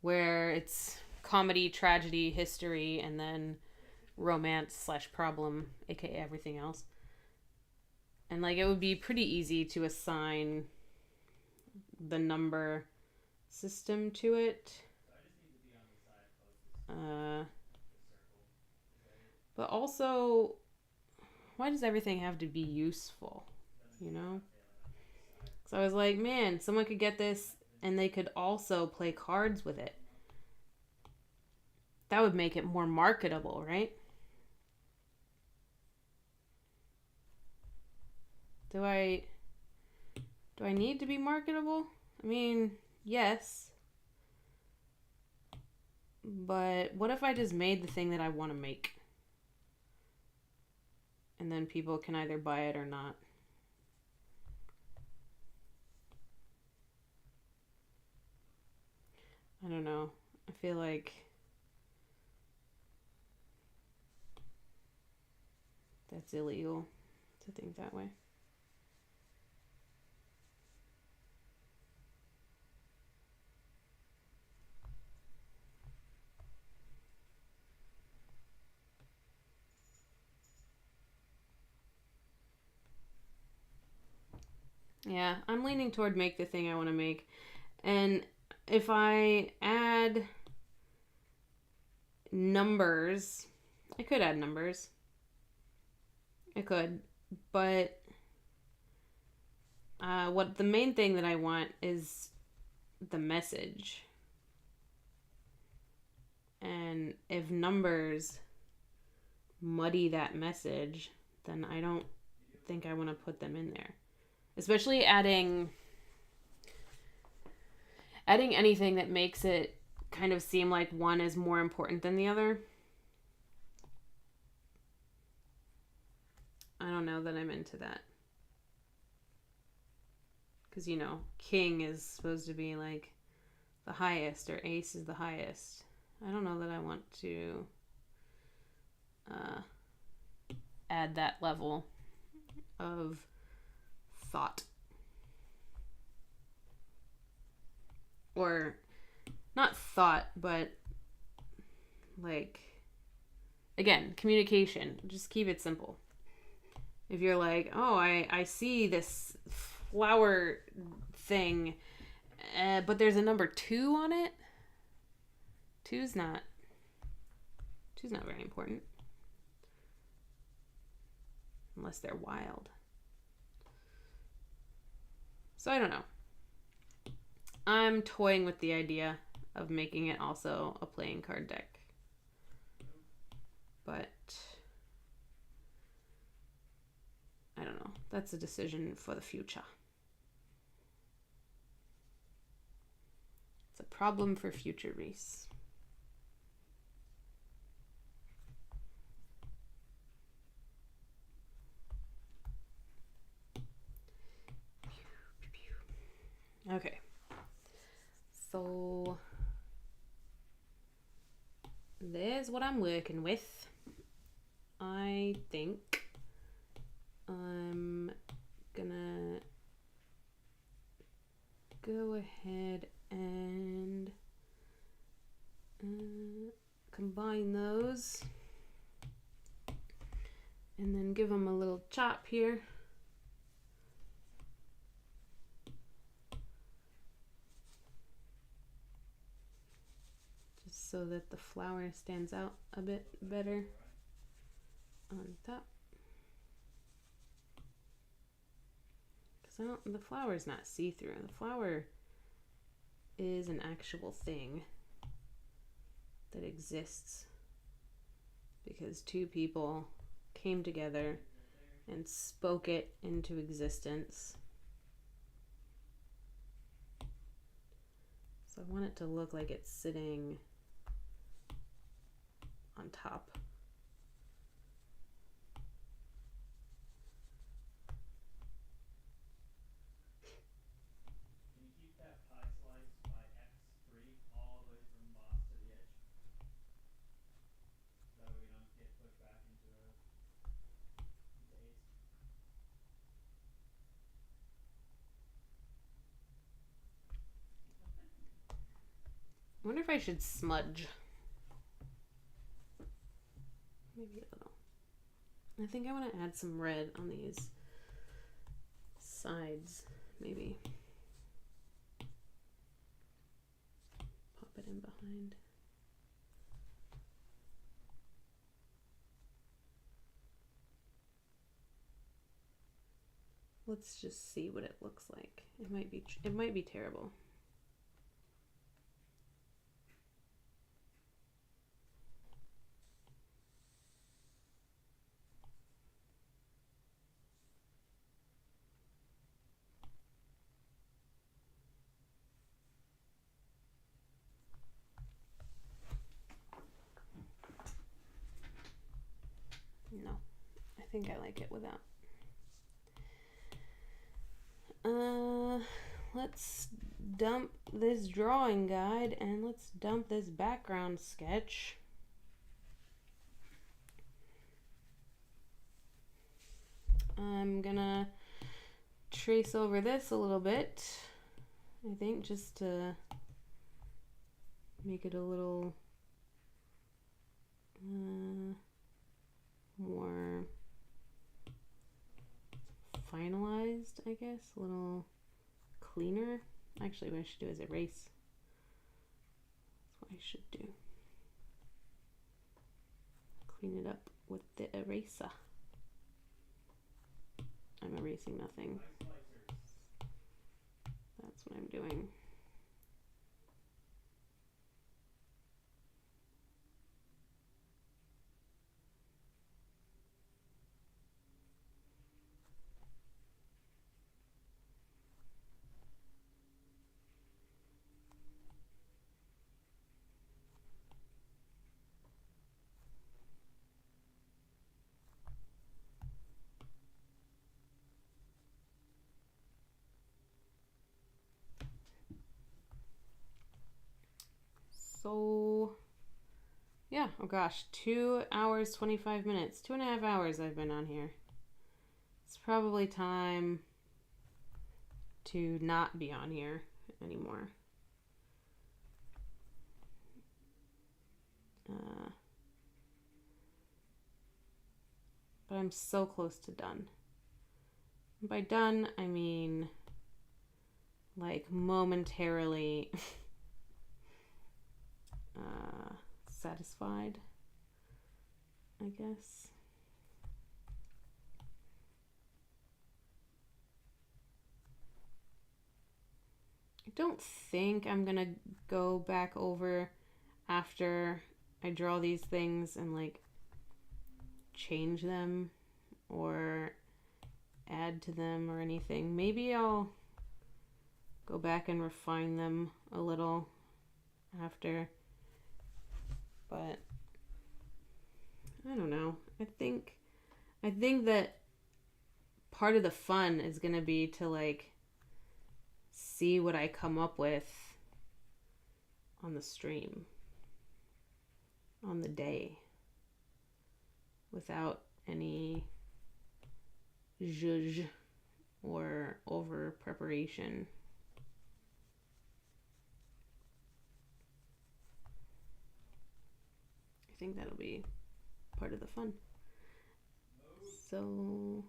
where it's comedy, tragedy, history, and then romance / problem, aka everything else. And like it would be pretty easy to assign the number system to it. But also, why does everything have to be useful? You know? So I was like, man, someone could get this and they could also play cards with it. That would make it more marketable, right? Do I need to be marketable? I mean, yes. But what if I just made the thing that I want to make? And then people can either buy it or not. I don't know. I feel like that's illegal to think that way. Yeah, I'm leaning toward make the thing I want to make. And if I add numbers, I could add numbers. I could. But what the main thing that I want is the message. And if numbers muddy that message, then I don't think I want to put them in there. Especially adding anything that makes it kind of seem like one is more important than the other. I don't know that I'm into that. Because, you know, king is supposed to be like the highest, or ace is the highest. I don't know that I want to add that level of thought. Or not thought, but like, again, communication. Just keep it simple. If you're like, oh, I see this flower thing, but there's a number 2 on it. Two's not very important. Unless they're wild. So I don't know. I'm toying with the idea of making it also a playing card deck. But I don't know. That's a decision for the future. It's a problem for future Reese. Okay. So there's what I'm working with. I think I'm gonna go ahead and combine those and then give them a little chop here. Just so that the flower stands out a bit better on top. So the flower's not see-through. The flower is an actual thing that exists because two people came together and spoke it into existence. So I want it to look like it's sitting on top. Can you keep that pie slice by X3 all the way from boss to the edge? That way we don't get pushed back into eights. I wonder if I should smudge. Maybe a little. I think I want to add some red on these sides, maybe. Pop it in behind. Let's just see what it looks like. It might be terrible. No, I think I like it without. Let's dump this drawing guide and let's dump this background sketch. I'm gonna trace over this a little bit, I think, just to make it a little more finalized, I guess, a little cleaner. Actually, what I should do is erase. That's what I should do. Clean it up with the eraser. I'm erasing nothing. That's what I'm doing. So, yeah, oh gosh, 2 hours, 25 minutes, 2.5 hours I've been on here. It's probably time to not be on here anymore. But I'm so close to done. And by done, I mean like momentarily satisfied, I guess. I don't think I'm gonna go back over after I draw these things and like change them or add to them or anything. Maybe I'll go back and refine them a little after, but I don't know. I think that part of the fun is gonna be to like see what I come up with on the stream, on the day, without any zhuzh or over preparation. I think that'll be part of the fun. So,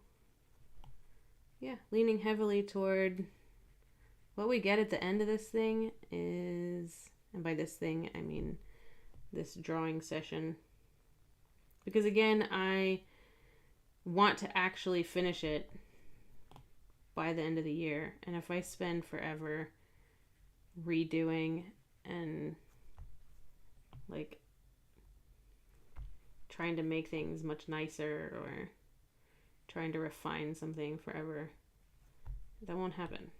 yeah, leaning heavily toward what we get at the end of this thing is, and by this thing, I mean this drawing session. Because again, I want to actually finish it by the end of the year. And if I spend forever redoing and like trying to make things much nicer or trying to refine something forever, that won't happen.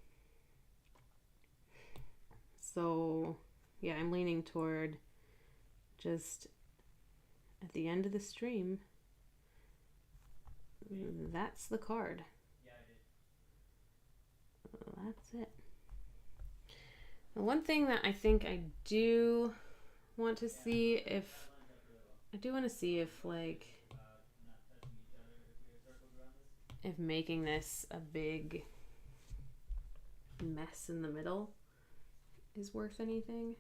So yeah, I'm leaning toward just at the end of the stream, that's the card. Yeah, I did. That's it. The one thing that I think I do want to see if I do want to see if like Not touching each other if we have circles around this. if making this a big mess in the middle is worth anything.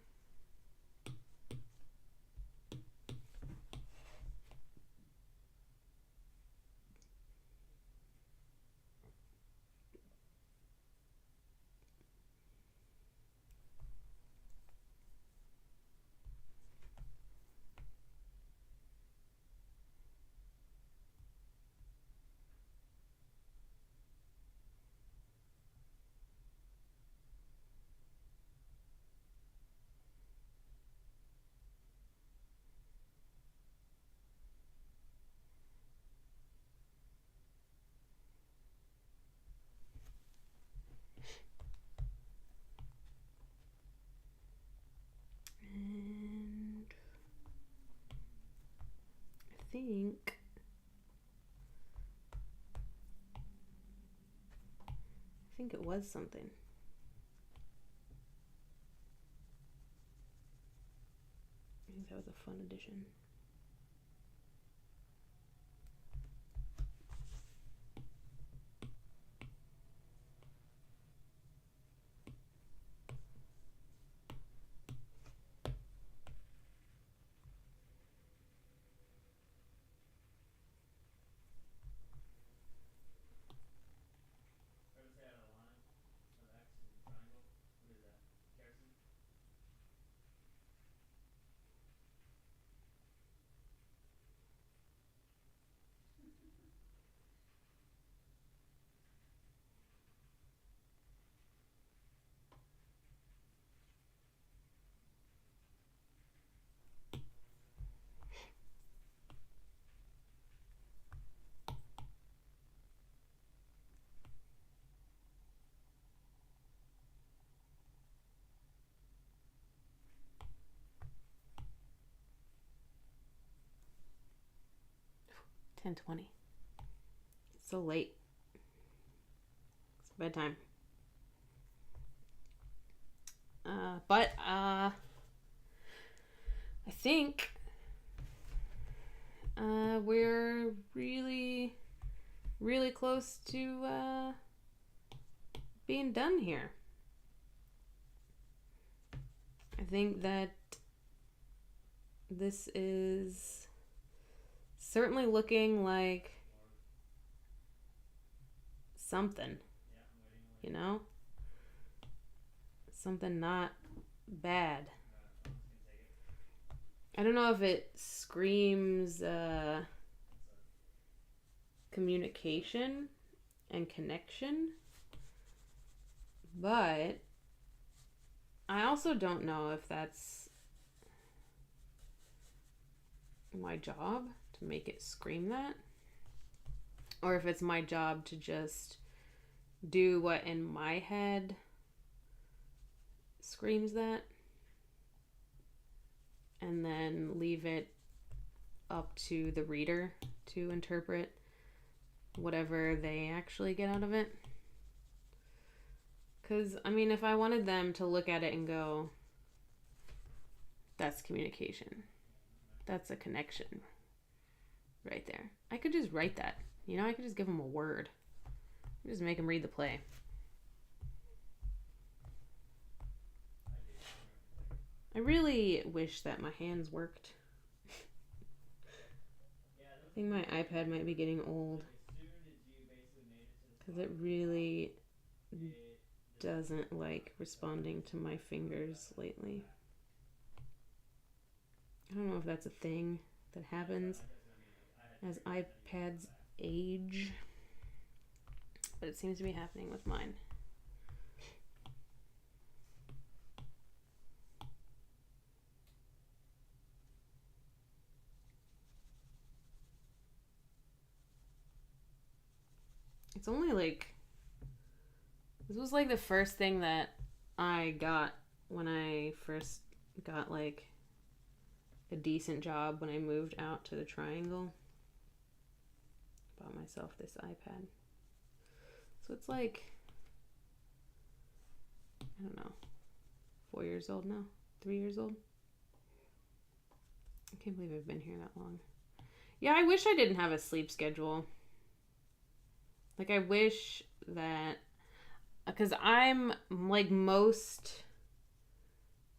And I think it was something. I think that was a fun addition. Ever say out a line of X and triangle? What is that? Kerosene? $10:20. It's so late. It's bedtime. But I think we're really, really close to being done here. I think that this is certainly looking like something, Yeah, I'm waiting. you know? Something not bad. Someone's gonna take it. I don't know if it screams communication and connection, but I also don't know if that's my job to make it scream that, or if it's my job to just do what in my head screams that and then leave it up to the reader to interpret whatever they actually get out of it. Because, I mean, if I wanted them to look at it and go, that's communication, that's a connection right there, I could just write that. You know, I could just give them a word. Just make them read the play. I really wish that my hands worked. I think my iPad might be getting old because it really doesn't like responding to my fingers lately. I don't know if that's a thing that happens as iPads age, but it seems to be happening with mine. It's only like, this was like the first thing that I got when I first got like a decent job when I moved out to the Triangle. Bought myself this iPad. So it's like, I don't know, 4 years old now? 3 years old? I can't believe I've been here that long. Yeah, I wish I didn't have a sleep schedule. Like, I wish that, because I'm like most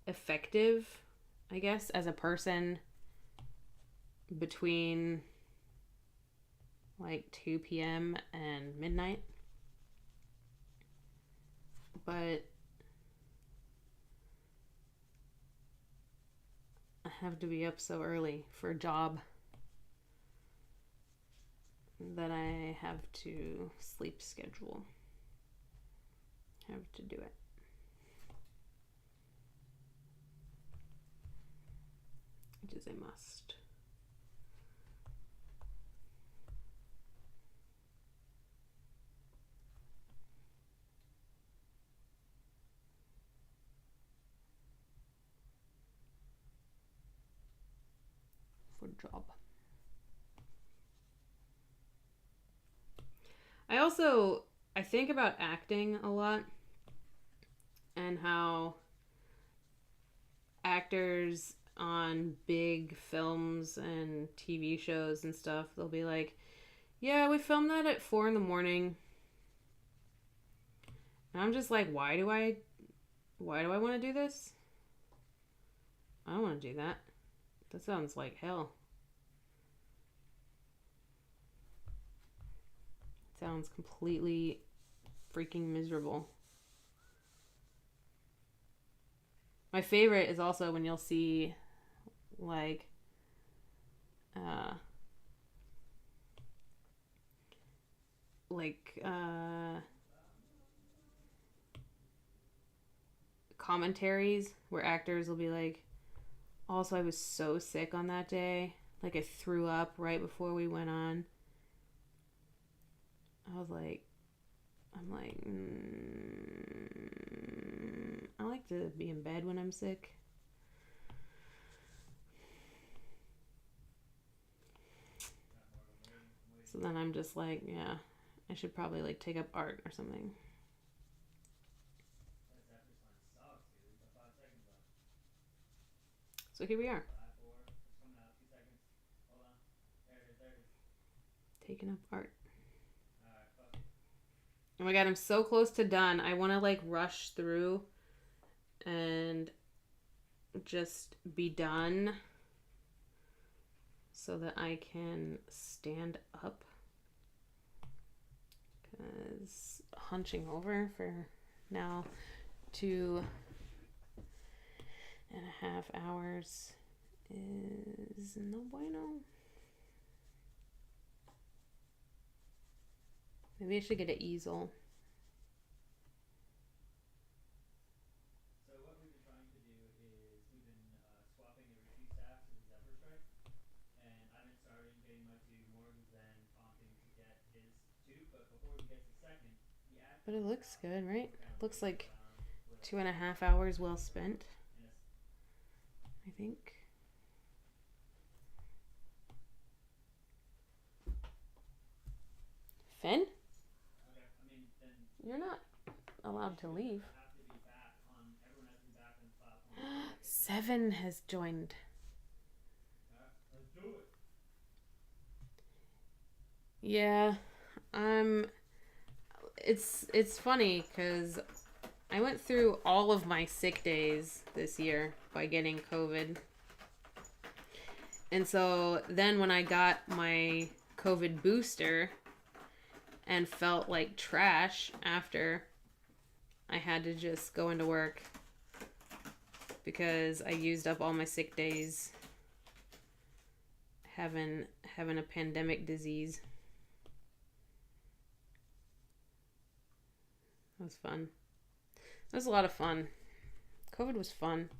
effective, I guess, as a person between like 2 p.m. and midnight. But I have to be up so early for a job that I have to sleep schedule. Have to do it. Which is a must. For job. I think about acting a lot and how actors on big films and TV shows and stuff, they'll be like, yeah, we filmed that at 4 a.m. And I'm just like, why do I want to do this? I don't want to do that. That sounds like hell. It sounds completely freaking miserable. My favorite is also when you'll see like commentaries where actors will be like, also I was so sick on that day, like I threw up right before we went on. I'm like, I like to be in bed when I'm sick. So then I'm just like, yeah, I should probably like take up art or something. So here we are. 5, 4, it's coming out, 2 seconds. Hold on. There it is. Taking up art. Alright, fuck it. Oh my god, I'm so close to done. I want to like rush through and just be done so that I can stand up. Because hunching over for now 2.5 hours is no bueno. Maybe I should get an easel. So what we've been trying to do is we've been swapping every 2 staffs of the Zephyr Strike, and I've been starting getting my 2, Morgan's then prompting to get his 2, but before we get to second, the ad. But it looks good, right? Looks like 2.5 hours well spent, I think. Finn? Okay, I mean, then You're not allowed to leave. have to be back on, everyone has to be back on the platform. 7 has joined. Alright, let's do it. Yeah, it's funny because I went through all of my sick days this year by getting COVID. And so then when I got my COVID booster and felt like trash after, I had to just go into work because I used up all my sick days having a pandemic disease. was fun. It was a lot of fun. COVID was fun.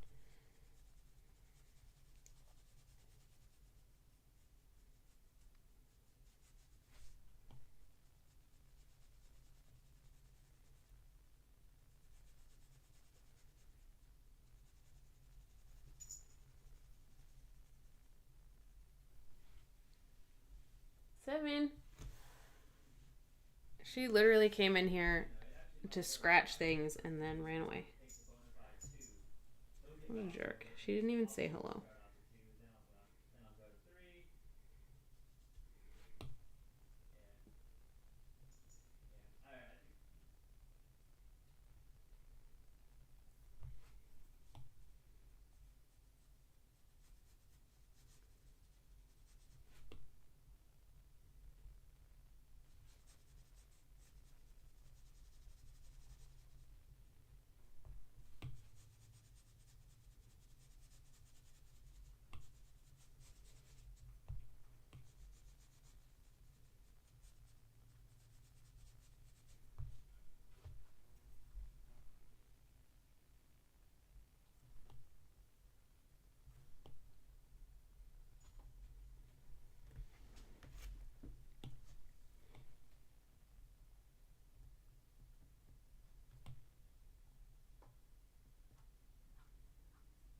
Seven. She literally came in here to scratch things and then ran away. What a jerk. She didn't even say hello.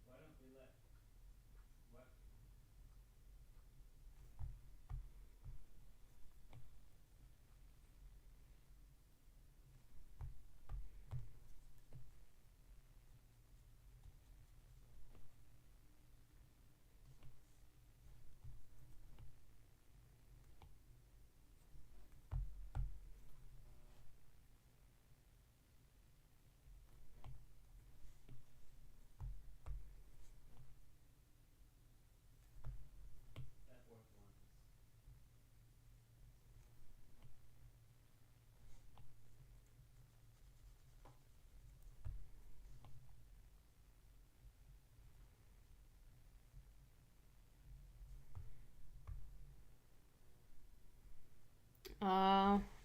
Why don't we let what? That fourth one is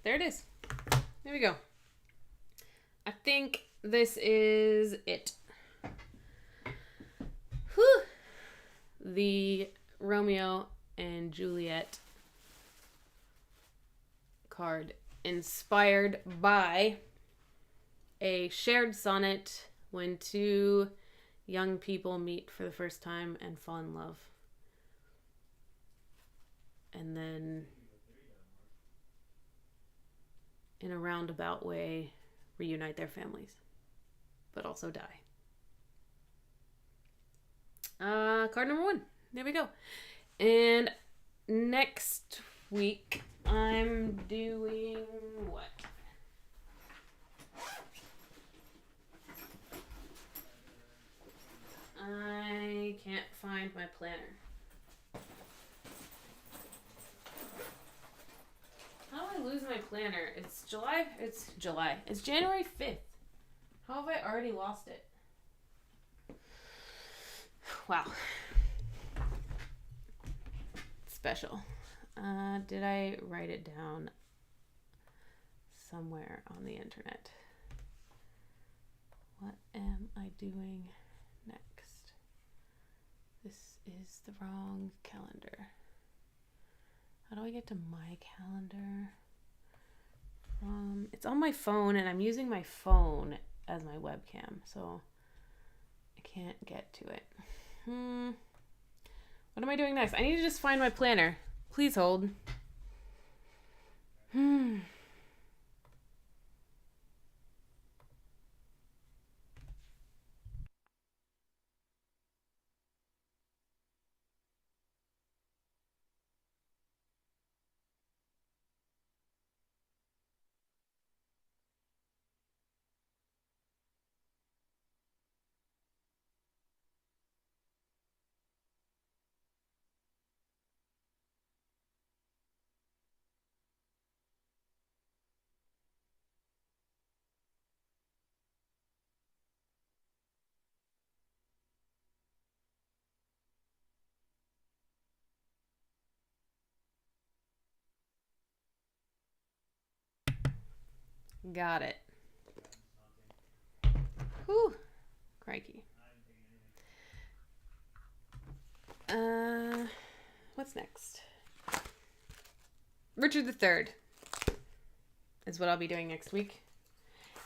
There it is. There we go. I think this is it. Whew. The Romeo and Juliet card, inspired by a shared sonnet when two young people meet for the first time and fall in love. And then, in a roundabout way, reunite their families, but also die. Card number 1. There we go. And next week, I'm doing what? I can't find my planner. How do I lose my planner? It's July. It's January 5th. How have I already lost it? Wow. Special. Did I write it down somewhere on the internet? What am I doing next? This is the wrong calendar. How do I get to my calendar? It's on my phone, and I'm using my phone as my webcam, so I can't get to it. What am I doing next? I need to just find my planner. Please hold. Got it. Whew. Crikey. I haven't taken anything. What's next? Richard III is what I'll be doing next week.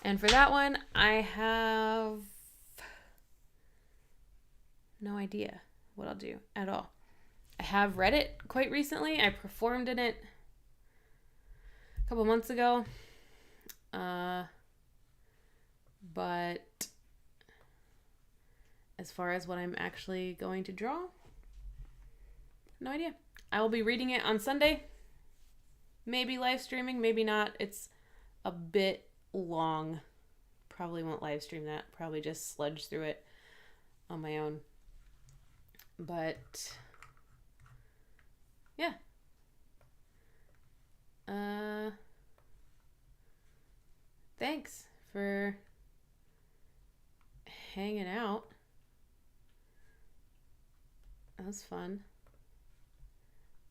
And for that one, I have no idea what I'll do at all. I have read it quite recently. I performed in it a couple months ago. But as far as what I'm actually going to draw, no idea. I will be reading it on Sunday. Maybe live streaming, maybe not. It's a bit long. Probably won't live stream that. Probably just sludge through it on my own. But yeah. Thanks for hanging out. That was fun.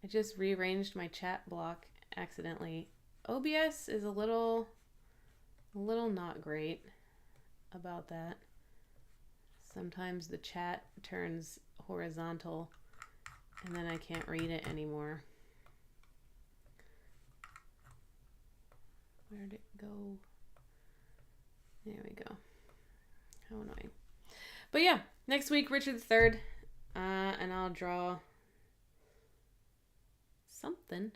I just rearranged my chat block accidentally. OBS is a little not great about that. Sometimes the chat turns horizontal and then I can't read it anymore. Where'd it go? There we go. How annoying. But yeah, next week, Richard III. And I'll draw something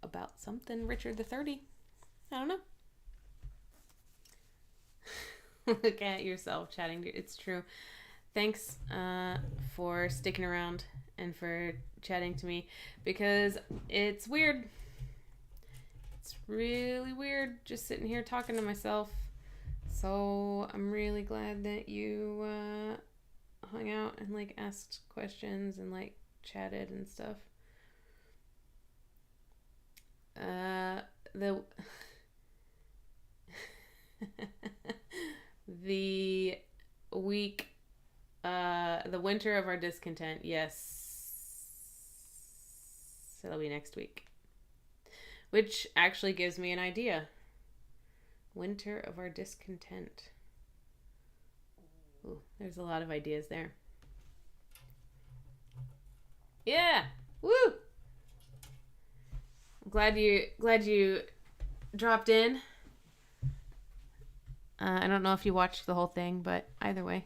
about something Richard III. I don't know. Look at yourself chatting. It's true. Thanks for sticking around and for chatting to me, because it's weird. It's really weird just sitting here talking to myself. So I'm really glad that you hung out and like asked questions and like chatted and stuff. The week, the winter of our discontent. Yes, it'll be next week, which actually gives me an idea. Winter of our discontent. Ooh, there's a lot of ideas there. Yeah, woo! I'm glad you dropped in. I don't know if you watched the whole thing, but either way,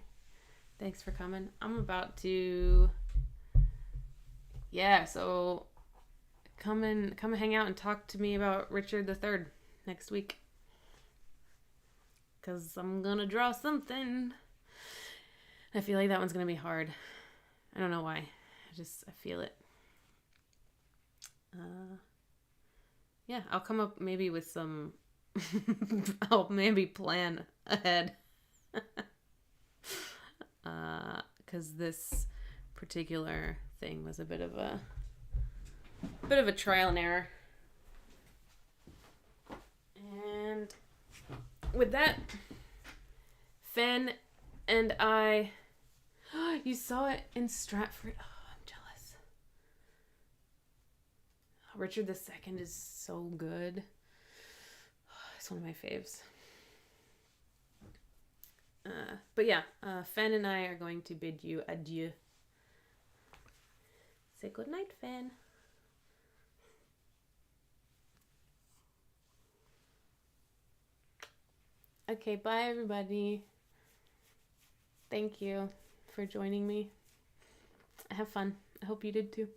thanks for coming. I'm about to, so come and hang out and talk to me about Richard III next week, because I'm gonna draw something. I feel like that one's gonna be hard. I don't know why. I feel it. I'll come up maybe with some. I'll maybe plan ahead. Because this particular thing was a bit of a trial and error. And with that, Fen and I. You saw it in Stratford. Oh, I'm jealous. Richard II is so good. It's one of my faves. But yeah, Fen and I are going to bid you adieu. Say good night, Fen. Okay, bye everybody. Thank you for joining me. Have fun. I hope you did too.